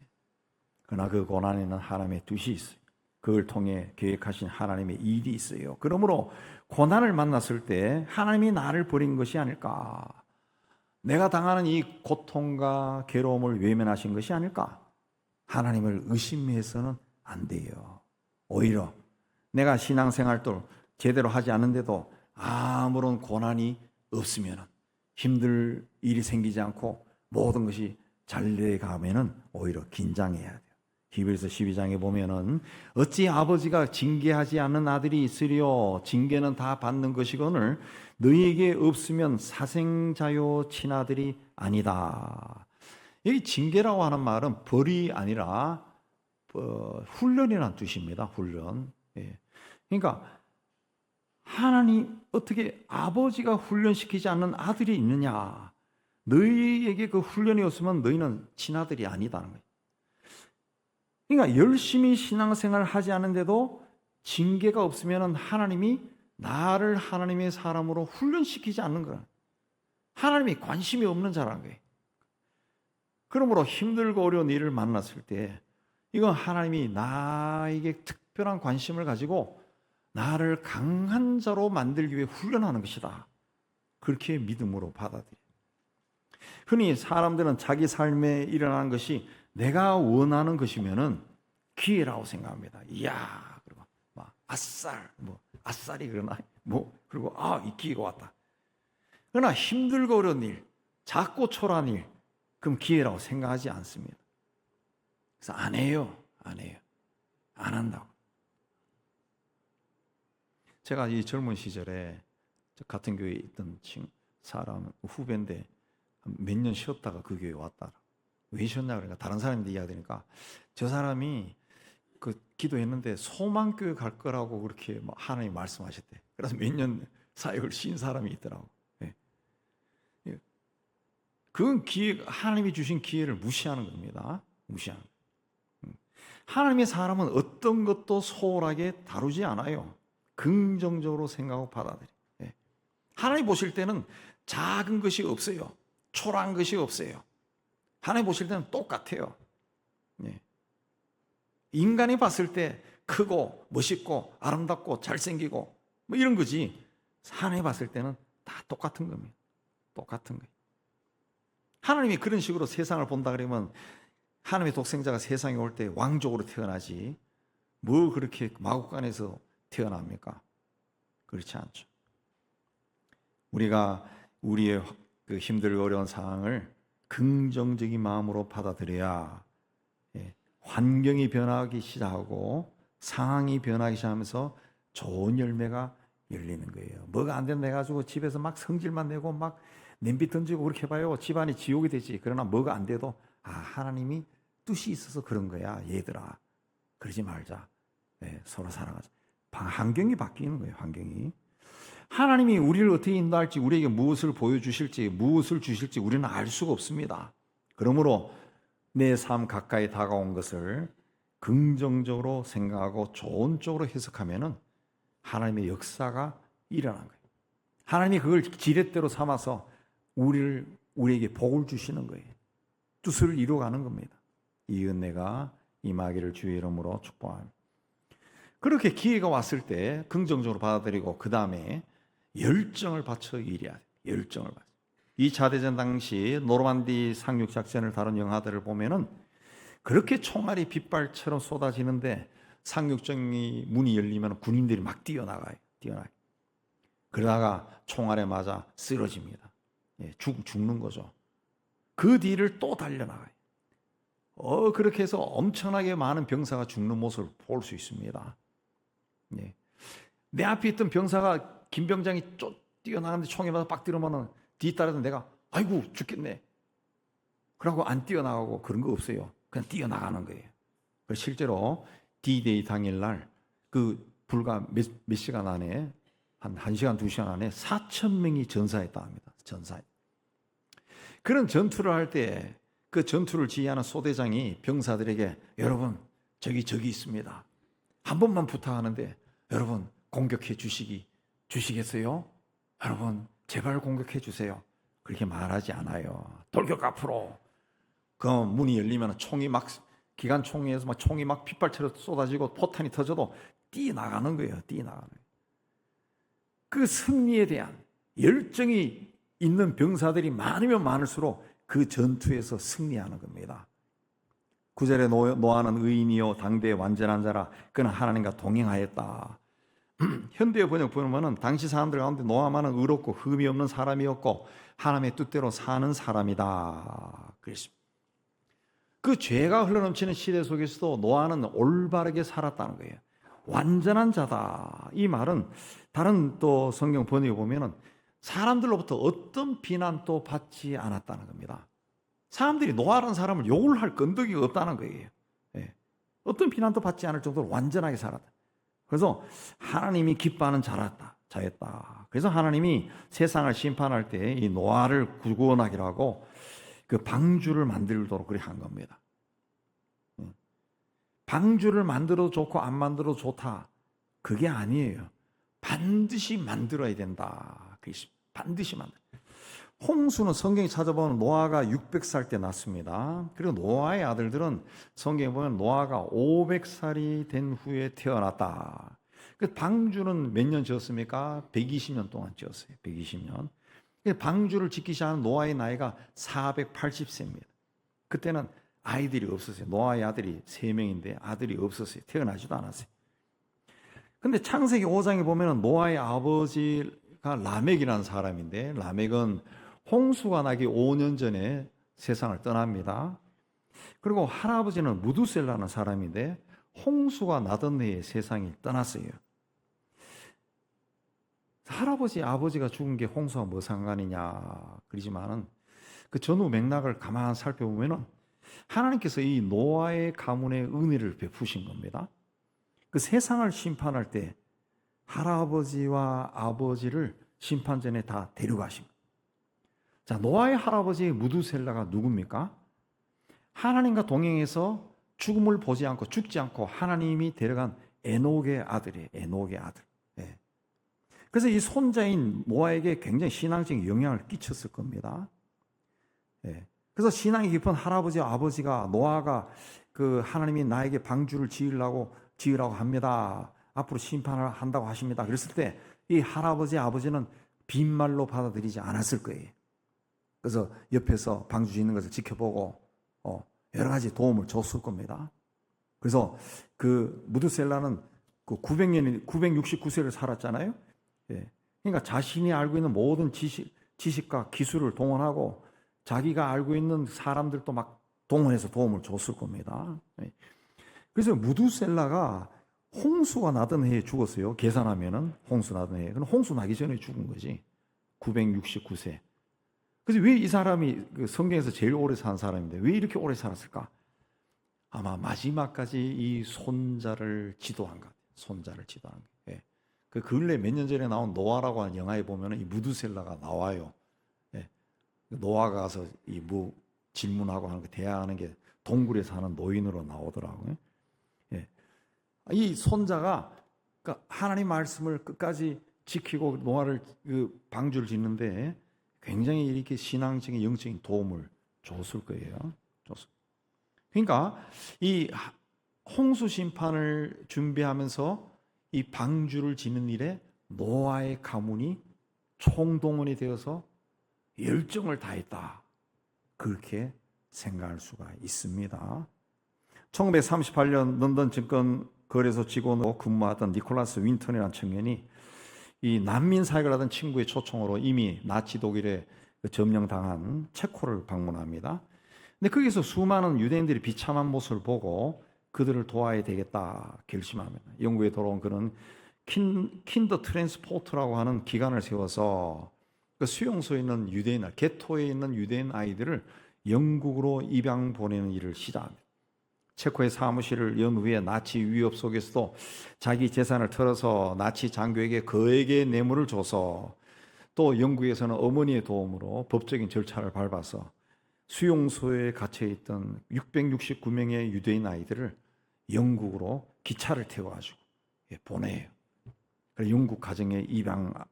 그러나 그 고난에는 하나님의 뜻이 있어요. 그걸 통해 계획하신 하나님의 일이 있어요. 그러므로 고난을 만났을 때 하나님이 나를 버린 것이 아닐까? 내가 당하는 이 고통과 괴로움을 외면하신 것이 아닐까? 하나님을 의심해서는 안 돼요. 오히려 내가 신앙생활도 제대로 하지 않는데도 아무런 고난이 없으면 힘들 일이 생기지 않고 모든 것이 잘 돼가면은 오히려 긴장해야 돼요. 히브리서 12장에 보면은 어찌 아버지가 징계하지 않는 아들이 있으리요 징계는 다 받는 것이거늘 너희에게 없으면 사생자요 친아들이 아니다. 여기 징계라고 하는 말은 벌이 아니라 훈련이라는 뜻입니다. 훈련. 그러니까 하나님 어떻게 아버지가 훈련시키지 않는 아들이 있느냐? 너희에게 그 훈련이 없으면 너희는 친아들이 아니다는 거예요. 그러니까 열심히 신앙생활을 하지 않는데도 징계가 없으면 하나님이 나를 하나님의 사람으로 훈련시키지 않는 거예요. 하나님이 관심이 없는 자라는 거예요. 그러므로 힘들고 어려운 일을 만났을 때 이건 하나님이 나에게 특별한 관심을 가지고 나를 강한 자로 만들기 위해 훈련하는 것이다. 그렇게 믿음으로 받아들여요. 흔히 사람들은 자기 삶에 일어나는 것이 내가 원하는 것이면은 기회라고 생각합니다. 이야, 그리고 막 아싸리 그러나 그리고 이 기회가 왔다. 그러나 힘들고 어려운 일, 작고 초라한 일, 그럼 기회라고 생각하지 않습니다. 그래서 안 해요. 안 한다고. 제가 이 젊은 시절에 같은 교회에 있던 사람 후배인데 몇 년 쉬었다가 그 교회에 왔다. 왜 쉬었냐 그러니까 다른 사람인데 이야기하니까 저 사람이 그 기도했는데 소망교회 갈 거라고 그렇게 하나님 말씀하셨대. 그래서 몇 년 사역을 쉰 사람이 있더라고. 그건 하나님이 주신 기회를 무시하는 겁니다. 무시하는. 하나님의 사람은 어떤 것도 소홀하게 다루지 않아요. 긍정적으로 생각하고 받아들여요. 하나님 보실 때는 작은 것이 없어요. 초라한 것이 없어요. 하나님 보실 때는 똑같아요. 인간이 봤을 때 크고 멋있고 아름답고 잘생기고 이런 거지, 하나님이 봤을 때는 다 똑같은 겁니다. 똑같은 거예요. 하나님이 그런 식으로 세상을 본다 그러면 하나님의 독생자가 세상에 올 때 왕족으로 태어나지 뭐 그렇게 마국간에서 태어납니까? 그렇지 않죠. 우리가 우리의 그 힘들고 어려운 상황을 긍정적인 마음으로 받아들여야 환경이 변하기 시작하고 상황이 변하기 시작하면서 좋은 열매가 열리는 거예요. 뭐가 안 된다 해가지고 집에서 막 성질만 내고 막 냄비 던지고 그렇게 해봐요. 집안이 지옥이 되지. 그러나 뭐가 안 돼도 하나님이 뜻이 있어서 그런 거야 얘들아, 그러지 말자. 서로 사랑하자. 환경이 바뀌는 거예요. 환경이. 하나님이 우리를 어떻게 인도할지, 우리에게 무엇을 보여주실지, 무엇을 주실지 우리는 알 수가 없습니다. 그러므로 내 삶 가까이 다가온 것을 긍정적으로 생각하고 좋은 쪽으로 해석하면은 하나님의 역사가 일어나는 거예요. 하나님이 그걸 지렛대로 삼아서 우리에게 복을 주시는 거예요. 뜻을 이루어가는 겁니다. 이 은혜가 임하기를 주의 이름으로 축복합니다. 그렇게 기회가 왔을 때 긍정적으로 받아들이고 그 다음에 열정을 바쳐 일해야 돼요. 열정을 바쳐. 2차 대전 당시 노르만디 상륙 작전을 다룬 영화들을 보면은 그렇게 총알이 빗발처럼 쏟아지는데 상륙정이 문이 열리면 군인들이 막 뛰어나가요. 그러다가 총알에 맞아 쓰러집니다. 죽는 거죠. 그 뒤를 또 달려나가요. 그렇게 해서 엄청나게 많은 병사가 죽는 모습을 볼 수 있습니다. 내 앞에 있던 병사가 김병장이 뛰어나가는데 총에 맞아 빡 들어오면 뒤따라서 내가 아이고 죽겠네. 그러고 안 뛰어나가고 그런 거 없어요. 그냥 뛰어나가는 거예요. 실제로 D-Day 당일날 그 불과 몇 시간 안에 한 1시간, 2시간 안에 4,000명이 전사했다 합니다. 전사해. 그런 전투를 할 때 그 전투를 지휘하는 소대장이 병사들에게 여러분 저기 있습니다. 한 번만 부탁하는데 여러분 공격해 주시겠어요? 여러분 제발 공격해 주세요. 그렇게 말하지 않아요. 돌격 앞으로. 그 문이 열리면 총이 막 기관총에서 막 총이 막 핏발처럼 쏟아지고 포탄이 터져도 뛰어나가는 거예요. 뛰어나가는 거예요. 그 승리에 대한 열정이 있는 병사들이 많으면 많을수록 그 전투에서 승리하는 겁니다. 9절에 노아는 의인이요 당대의 완전한 자라 그는 하나님과 동행하였다. 현대 번역 보면은 당시 사람들 가운데 노아만은 의롭고 흠이 없는 사람이었고 하나님의 뜻대로 사는 사람이다. 그랬습니다. 그 죄가 흘러넘치는 시대 속에서도 노아는 올바르게 살았다는 거예요. 완전한 자다. 이 말은 다른 또 성경 번역에 보면은 사람들로부터 어떤 비난도 받지 않았다는 겁니다. 사람들이 노아라는 사람을 욕을 할 건더기가 없다는 거예요. 어떤 비난도 받지 않을 정도로 완전하게 살았다. 그래서 하나님이 기뻐하는 자였다. 그래서 하나님이 세상을 심판할 때 이 노아를 구원하기로 하고 그 방주를 만들도록 그렇게 한 겁니다. 방주를 만들어도 좋고 안 만들어도 좋다. 그게 아니에요. 반드시 만들어야 된다. 반드시 만들어야 된다. 홍수는 성경에 찾아보면 노아가 600살 때 났습니다. 그리고 노아의 아들들은 성경에 보면 노아가 500살이 된 후에 태어났다. 그 방주는 몇 년 지었습니까? 120년 동안 지었어요. 120년. 방주를 짓기 시작한 노아의 나이가 480세입니다. 그때는 아이들이 없었어요. 노아의 아들이 3명인데 아들이 없었어요. 태어나지도 않았어요. 근데 창세기 5장에 보면은 노아의 아버지가 라멕이라는 사람인데, 라멕은 홍수가 나기 5년 전에 세상을 떠납니다. 그리고 할아버지는 무두셀라는 사람인데 홍수가 나던 해에 세상을 떠났어요. 할아버지 아버지가 죽은 게 홍수와 뭐 상관이냐 그러지만은 그 전후 맥락을 가만 살펴보면은 하나님께서 이 노아의 가문에 은혜를 베푸신 겁니다. 그 세상을 심판할 때 할아버지와 아버지를 심판전에 다 데려가신 거예요. 자, 노아의 할아버지 무두셀라가 누굽니까? 하나님과 동행해서 죽음을 보지 않고 죽지 않고 하나님이 데려간 에녹의 아들이에요. 에녹의 아들. 예. 그래서 이 손자인 노아에게 굉장히 신앙적인 영향을 끼쳤을 겁니다. 예. 그래서 신앙이 깊은 할아버지와 아버지가 노아가 그 하나님이 나에게 방주를 지으라고 합니다. 앞으로 심판을 한다고 하십니다. 그랬을 때 이 할아버지 아버지는 빈말로 받아들이지 않았을 거예요. 그래서 옆에서 방주 짓는 것을 지켜보고 여러 가지 도움을 줬을 겁니다. 그래서 그 무드셀라는 그 969세를 살았잖아요. 예. 그러니까 자신이 알고 있는 모든 지식과 기술을 동원하고 자기가 알고 있는 사람들도 막 동원해서 도움을 줬을 겁니다. 예. 그래서 무드셀라가 홍수가 나던 해에 죽었어요. 계산하면은 홍수 나던 해에. 그럼 홍수 나기 전에 죽은 거지. 969세. 그래서 왜 이 사람이 그 성경에서 제일 오래 산 사람인데 왜 이렇게 오래 살았을까? 아마 마지막까지 이 손자를 지도한 것 같아요. 손자를 지도한 것. 예. 그 근래 몇 년 전에 나온 노아라고 하는 영화에 보면 이 무드셀라가 나와요. 예. 노아가 가서 이 질문하고 하는 거 대화하는 게 동굴에 사는 노인으로 나오더라고요. 예. 이 손자가 그러니까 하나님 말씀을 끝까지 지키고 노아를 그 방주를 짓는데 굉장히 이렇게 신앙적인 영적인 도움을 줬을 거예요. 그러니까 이 홍수 심판을 준비하면서 이 방주를 짓는 일에 노아의 가문이 총동원이 되어서 열정을 다했다. 그렇게 생각할 수가 있습니다. 1938년 런던 증권거래소 직원으로 근무하던 니콜라스 윈턴이라는 청년이 이 난민 사역을 하던 친구의 초청으로 이미 나치 독일에 점령당한 체코를 방문합니다. 근데 거기서 수많은 유대인들이 비참한 모습을 보고 그들을 도와야 되겠다 결심합니다. 영국에 돌아온 그는 킨더 트랜스포트라고 하는 기관을 세워서 그 수용소에 있는 유대인, 게토에 있는 유대인 아이들을 영국으로 입양 보내는 일을 시작합니다. 체코의 사무실을 연 후에 나치 위협 속에서도 자기 재산을 털어서 나치 장교에게 거액의 뇌물을 줘서 또 영국에서는 어머니의 도움으로 법적인 절차를 밟아서 수용소에 갇혀있던 669명의 유대인 아이들을 영국으로 기차를 태워가지고 보내요. 그래서 영국 가정의 입양아가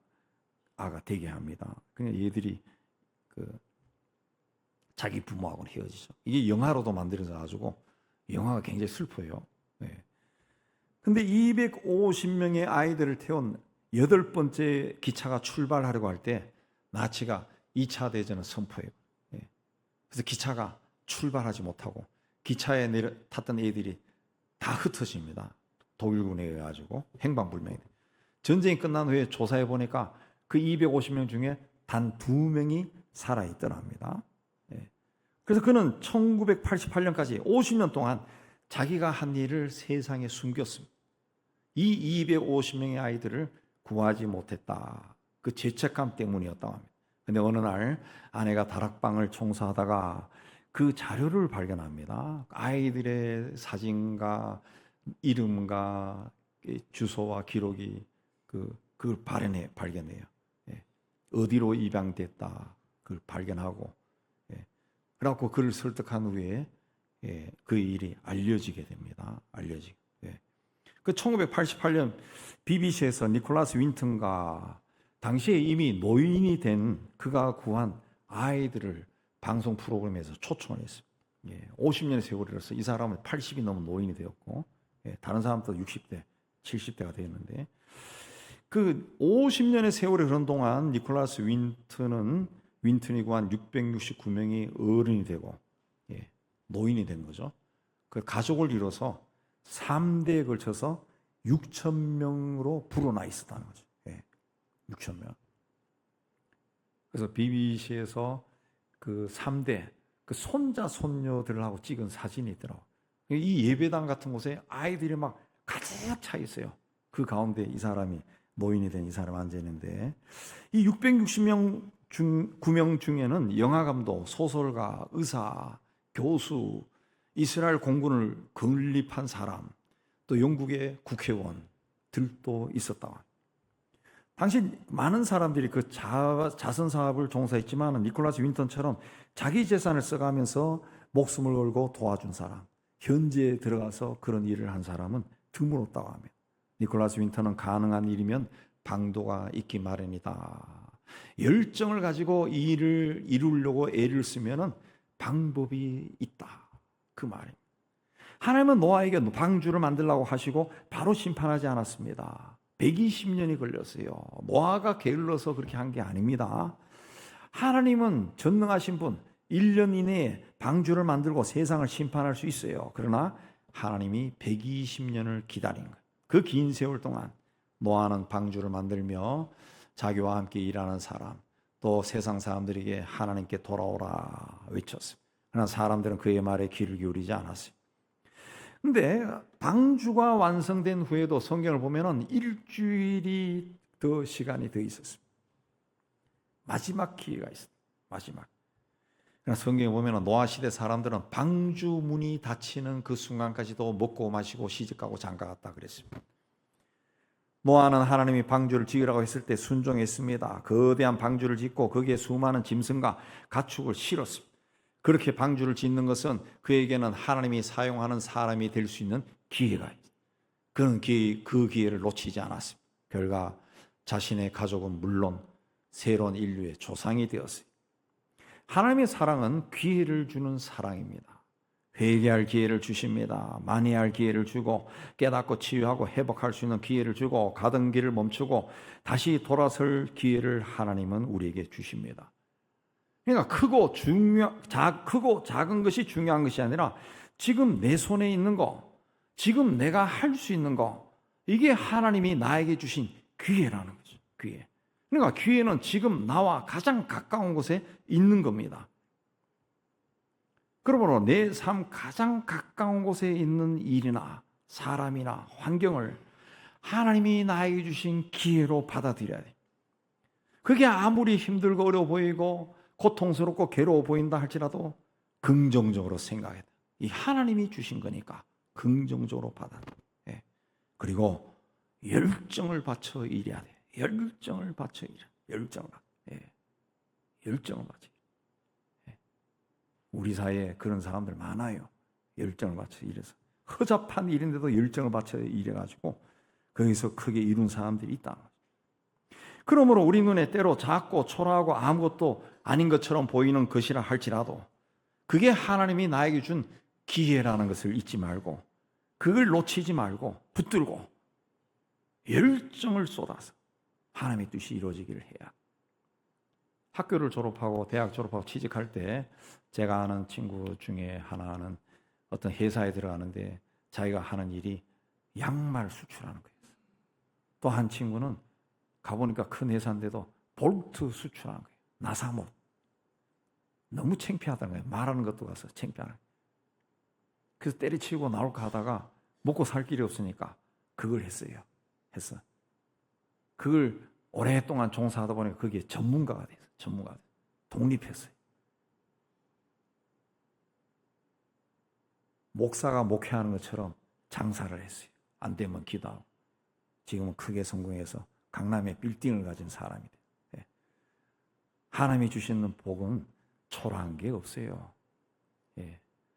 되게 합니다. 그러니까 얘들이 자기 부모하고는 헤어지죠. 이게 영화로도 만들어져 가지고 영화가 굉장히 슬퍼요. 네. 근데 250명의 아이들을 태운 8번째 기차가 출발하려고 할 때 나치가 2차 대전을 선포해요. 네. 그래서 기차가 출발하지 못하고 기차에 탔던 애들이 다 흩어집니다. 독일군에 의해 가지고 행방불명이 돼요. 전쟁이 끝난 후에 조사해 보니까 그 250명 중에 단 2명이 살아있더랍니다. 그래서 그는 1988년까지 50년 동안 자기가 한 일을 세상에 숨겼습니다. 이 250명의 아이들을 구하지 못했다. 그 죄책감 때문이었다고 합니다. 그런데 어느 날 아내가 다락방을 청소하다가 그 자료를 발견합니다. 아이들의 사진과 이름과 주소와 기록이 그걸 발견해요. 어디로 입양됐다. 그걸 발견하고 그래갖고 그를 설득한 후에 그 일이 알려지게 됩니다. 그 1988년 BBC에서 니콜라스 윈튼과 당시에 이미 노인이 된 그가 구한 아이들을 방송 프로그램에서 초청을 했습니다. 50년의 세월이라서 이 사람은 80이 넘은 노인이 되었고 다른 사람도 60대, 70대가 되었는데 그 50년의 세월이 흐른 동안 니콜라스 윈튼이 구한 669명이 어른이 되고 노인이 된 거죠. 그 가족을 이뤄서 3대에 걸쳐서 6천 명으로 불어나 있었다는 거죠. 6천 명. 그래서 BBC에서 그 3대 그 손자 손녀들하고 찍은 사진이 있더라고. 이 예배당 같은 곳에 아이들이 막 가득 차 있어요. 그 가운데 이 사람이 노인이 된 이 사람 앉아 있는데, 이 660명 중 9명 중에는 영화감독, 소설가, 의사, 교수, 이스라엘 공군을 건립한 사람, 또 영국의 국회의원들도 있었다. 당시 많은 사람들이 그 자선 사업을 종사했지만 니콜라스 윈턴처럼 자기 재산을 써가면서 목숨을 걸고 도와준 사람, 현지에 들어가서 그런 일을 한 사람은 드물었다고 합니다. 니콜라스 윈턴은 가능한 일이면 방도가 있기 마련이다. 열정을 가지고 이 일을 이루려고 애를 쓰면은 방법이 있다. 그 말입니다. 하나님은 노아에게 방주를 만들라고 하시고 바로 심판하지 않았습니다. 120년이 걸렸어요. 노아가 게을러서 그렇게 한 게 아닙니다. 하나님은 전능하신 분, 1년 이내에 방주를 만들고 세상을 심판할 수 있어요. 그러나 하나님이 120년을 기다린 거예요. 그 긴 세월 동안 노아는 방주를 만들며 자기와 함께 일하는 사람, 또 세상 사람들에게 하나님께 돌아오라 외쳤어요. 그러나 사람들은 그의 말에 귀를 기울이지 않았어요. 근데 방주가 완성된 후에도 성경을 보면은 일주일이 더 시간이 더 있었습니다. 마지막 기회가 있었어요. 마지막. 그러나 성경에 보면은 노아 시대 사람들은 방주 문이 닫히는 그 순간까지도 먹고 마시고 시집가고 장가갔다 그랬습니다. 노아는 하나님이 방주를 지으라고 했을 때 순종했습니다. 거대한 방주를 짓고 거기에 수많은 짐승과 가축을 실었습니다. 그렇게 방주를 짓는 것은 그에게는 하나님이 사용하는 사람이 될 수 있는 기회가 있어요. 그는 그 기회를 놓치지 않았습니다. 결과 자신의 가족은 물론 새로운 인류의 조상이 되었어요. 하나님의 사랑은 기회를 주는 사랑입니다. 회개할 기회를 주십니다. 만회할 기회를 주고 깨닫고 치유하고 회복할 수 있는 기회를 주고 가던 길을 멈추고 다시 돌아설 기회를 하나님은 우리에게 주십니다. 그러니까 크고 작은 것이 중요한 것이 아니라 지금 내 손에 있는 거, 지금 내가 할 수 있는 거, 이게 하나님이 나에게 주신 기회라는 거죠. 기회. 그러니까 기회는 지금 나와 가장 가까운 곳에 있는 겁니다. 그러므로 내 삶 가장 가까운 곳에 있는 일이나 사람이나 환경을 하나님이 나에게 주신 기회로 받아들여야 돼. 그게 아무리 힘들고 어려워 보이고 고통스럽고 괴로워 보인다 할지라도 긍정적으로 생각해야 돼. 이 하나님이 주신 거니까 긍정적으로 받아들여. 그리고 열정을 바쳐 일해야 돼. 열정을 바쳐 일해. 열정을 바쳐. 우리 사이에 그런 사람들 많아요. 열정을 바쳐 일해서 허접한 일인데도 열정을 바쳐 일해가지고 거기서 크게 이룬 사람들이 있다. 그러므로 우리 눈에 때로 작고 초라하고 아무것도 아닌 것처럼 보이는 것이라 할지라도 그게 하나님이 나에게 준 기회라는 것을 잊지 말고 그걸 놓치지 말고 붙들고 열정을 쏟아서 하나님의 뜻이 이루어지기를 해야. 학교를 졸업하고 대학 졸업하고 취직할 때 제가 아는 친구 중에 하나는 어떤 회사에 들어가는데 자기가 하는 일이 양말 수출하는 거예요. 또 한 친구는 가보니까 큰 회사인데도 볼트 수출하는 거예요. 나사못. 너무 창피하다는 거예요. 말하는 것도 가서 창피하는 거예요. 그래서 때려치우고 나올까 하다가 먹고 살 길이 없으니까 그걸 했어요. 그걸 오랫동안 종사하다 보니까 거기에 전문가가 됐어요. 독립했어요. 목사가 목회하는 것처럼 장사를 했어요. 안 되면 기도하고. 지금은 크게 성공해서 강남에 빌딩을 가진 사람이 돼요. 하나님이 주시는 복은 초라한 게 없어요.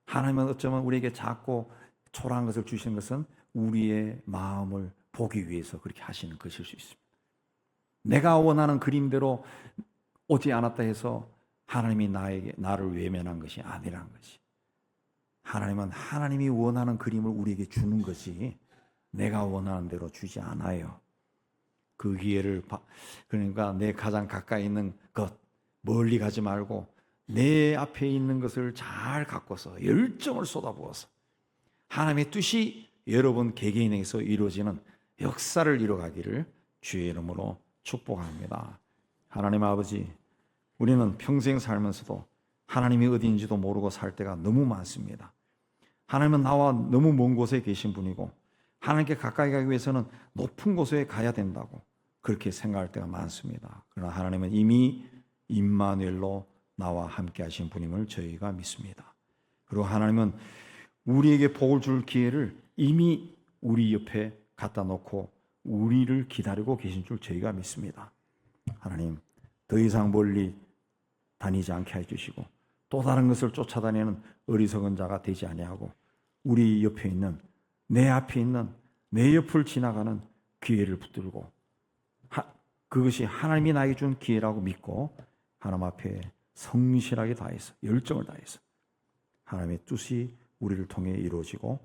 하나님은 어쩌면 우리에게 작고 초라한 것을 주시는 것은 우리의 마음을 보기 위해서 그렇게 하시는 것일 수 있습니다. 내가 원하는 그림대로 오지 않았다 해서 하나님이 나를 외면한 것이 아니라는 것이. 하나님은 하나님이 원하는 그림을 우리에게 주는 것이 내가 원하는 대로 주지 않아요. 그 기회를 그러니까 내 가장 가까이 있는 것 멀리 가지 말고 내 앞에 있는 것을 잘 갖고서 열정을 쏟아부어서 하나님의 뜻이 여러분 개개인에게서 이루어지는 역사를 이뤄가기를 주의 이름으로 축복합니다. 하나님 아버지, 우리는 평생 살면서도 하나님이 어디인지도 모르고 살 때가 너무 많습니다. 하나님은 나와 너무 먼 곳에 계신 분이고 하나님께 가까이 가기 위해서는 높은 곳에 가야 된다고 그렇게 생각할 때가 많습니다. 그러나 하나님은 이미 임마누엘로 나와 함께 하신 분임을 저희가 믿습니다. 그리고 하나님은 우리에게 복을 줄 기회를 이미 우리 옆에 갖다 놓고 우리를 기다리고 계신 줄 저희가 믿습니다. 하나님, 더 이상 멀리 다니지 않게 해주시고 또 다른 것을 쫓아다니는 어리석은 자가 되지 아니하고 우리 옆에 있는, 내 앞에 있는, 내 옆을 지나가는 기회를 붙들고 그것이 하나님이 나에게 준 기회라고 믿고 하나님 앞에 성실하게 다해서, 열정을 다해서 하나님의 뜻이 우리를 통해 이루어지고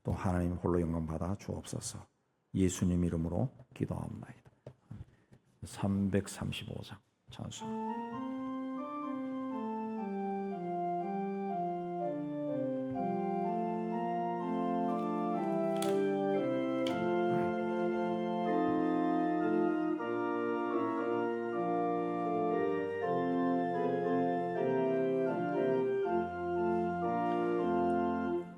또 하나님 홀로 영광 받아 주옵소서. 예수님 이름으로 기도합니다. 335장 찬송.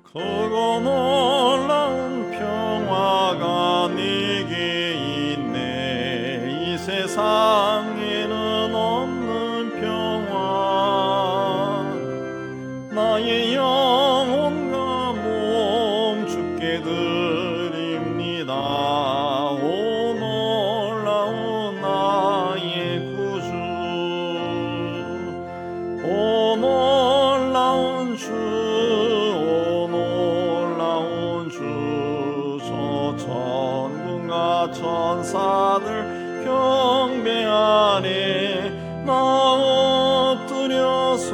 크고 놀라운 평화가 내게 있네. 이 세상에는 없는 평화. 나의 영혼과 몸 주께 드립니다. 오 놀라운 나의 구주, 오 놀라운 주, 천사들 경배하네. 나 엎드려서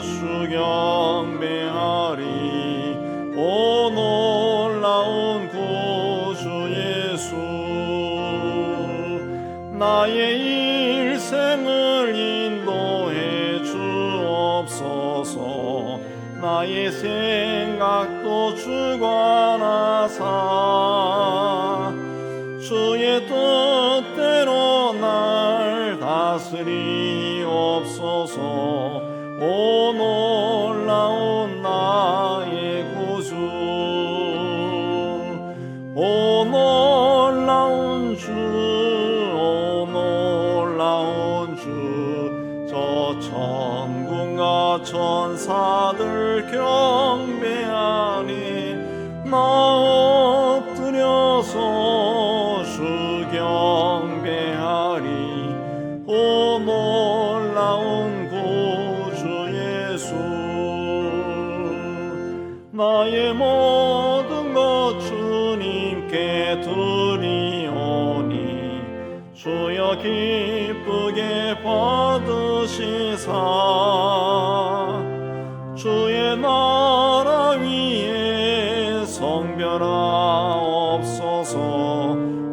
주 경배하리. 오 놀라운 구주 예수, 나의 일생을 인도해 주옵소서. 나의 생각도 주관하사 주의 뜻대로 날 다스리옵소서. 오 놀라운 나의 구주, 오 놀라운 주, 오 놀라운 주. 저 천군과 천사들 경배하니 나 엎드려서 주 경배하리. 오 놀라운 구주 예수, 나의 모든 것 주님께 드리오니 주여 기쁘게 받으시사 주의 나라 위에 성별하옵소서.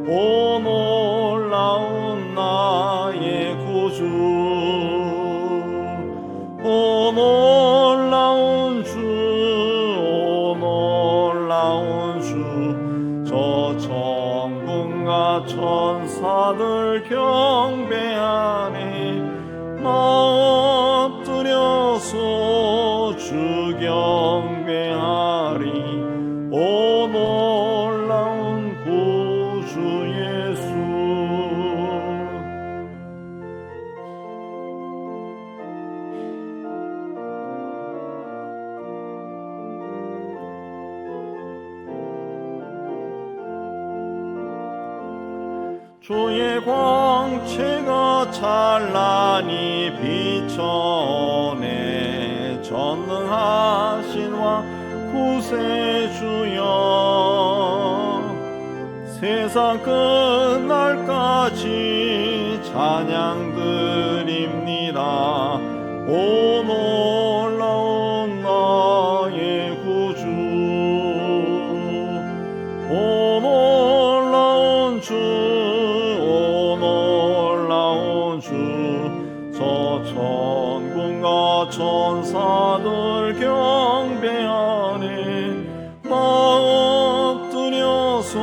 오 놀라운 나의 구주, 오 놀라운 주, 오 놀라운 주. 저 천군과 천사들 경배하네. 나 엎드려서 주 경배하리. 오 놀라운 구주 예수. 주의 광채가 찬란히 비춰오네. 전능하신 왕 구세주여, 세상 끝날까지 찬양 드립니다. 오 놀라운 나의 구주, 오 놀라운 주, 오 놀라운 주. 저 천군과 천사들 경배하네. 나 엎드려서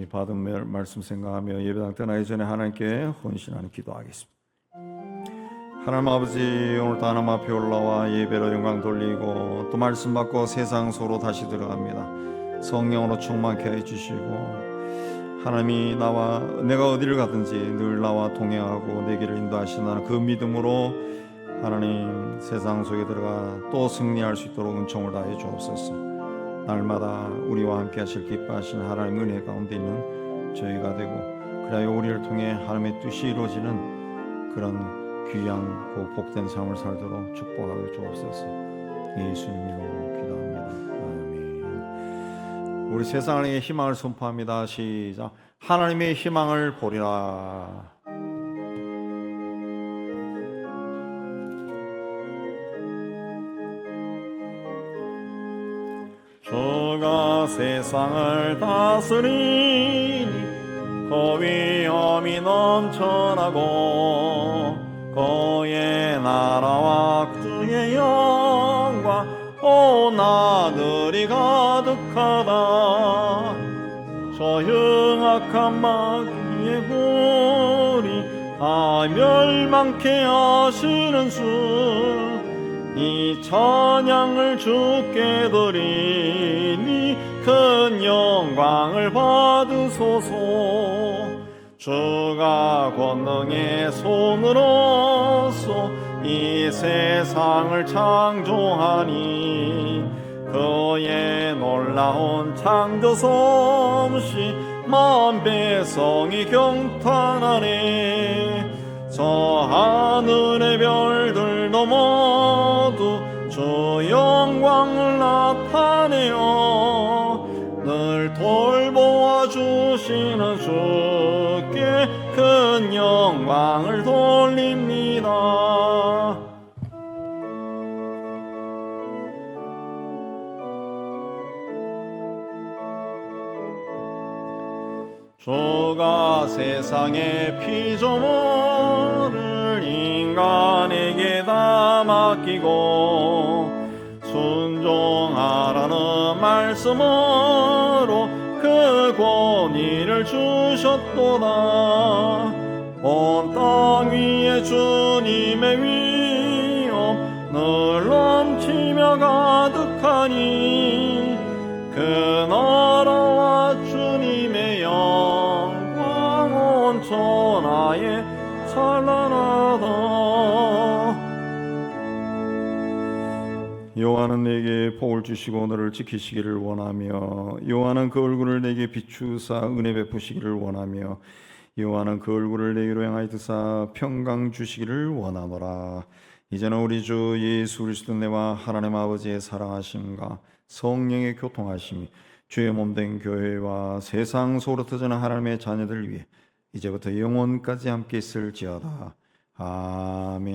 이 받은 말씀 생각하며 예배당 떠나기 전에 하나님께 헌신하는 기도하겠습니다. 하나님 아버지, 오늘도 하나님 앞에 올라와 예배로 영광 돌리고 또 말씀 받고 세상 소로 다시 들어갑니다. 성령으로 충만케 해주시고 하나님이 내가 어디를 가든지 늘 나와 동행하고 내 길을 인도하시는 그 믿음으로 하나님 세상 속에 들어가 또 승리할 수 있도록 은총을 다해 주옵소서. 날마다 우리와 함께 하실 기뻐하신 하나님 은혜 가운데 있는 저희가 되고 그래야 우리를 통해 하나님의 뜻이 이루어지는 그런 귀한 복된 삶을 살도록 축복하여 주옵소서. 예수님 이름으로 기도합니다. 아멘. 우리 세상에 희망을 선포합니다. 시작. 하나님의 희망을 보리라. 주가 세상을 다스리니 그 위엄이 넘쳐나고 그의 나라와 주의 영광 온 하늘이 가득하다. 저 흉악한 마귀의 굴이 다 멸망케 하시는 주 이 찬양을 주께 드리니 큰 영광을 받으소서. 주가 권능의 손으로서 이 세상을 창조하니 그의 놀라운 창조 솜씨 만 백성이 경탄하네. 저 하늘의 별들도 모두 주 영광을 나타내어 늘 돌보아 주시는 주께 큰 영광을 돌립니다. 주가 세상의 피조물을 인간에게 다 맡기고 순종하라는 말씀으로 그 권위를 주셨도다. 온 땅 위에 주님의 위엄 늘 넘치며 가득하니 그 나라와 주님의 영광 온 천하에 찬란하다. 여호와는 내게 복을 주시고 너를 지키시기를 원하며 여호와는 그 얼굴을 내게 비추사 은혜 베푸시기를 원하며 여호와는 그 얼굴을 내게로 향하여 드사 평강 주시기를 원하노라. 이제는 우리 주 예수 그리스도 내와 하나님 아버지의 사랑하심과 성령의 교통하심이 주의 몸된 교회와 세상 속으로 터지는 하나님의 자녀들 위해 이제부터 영원까지 함께 있을지어다. 아멘.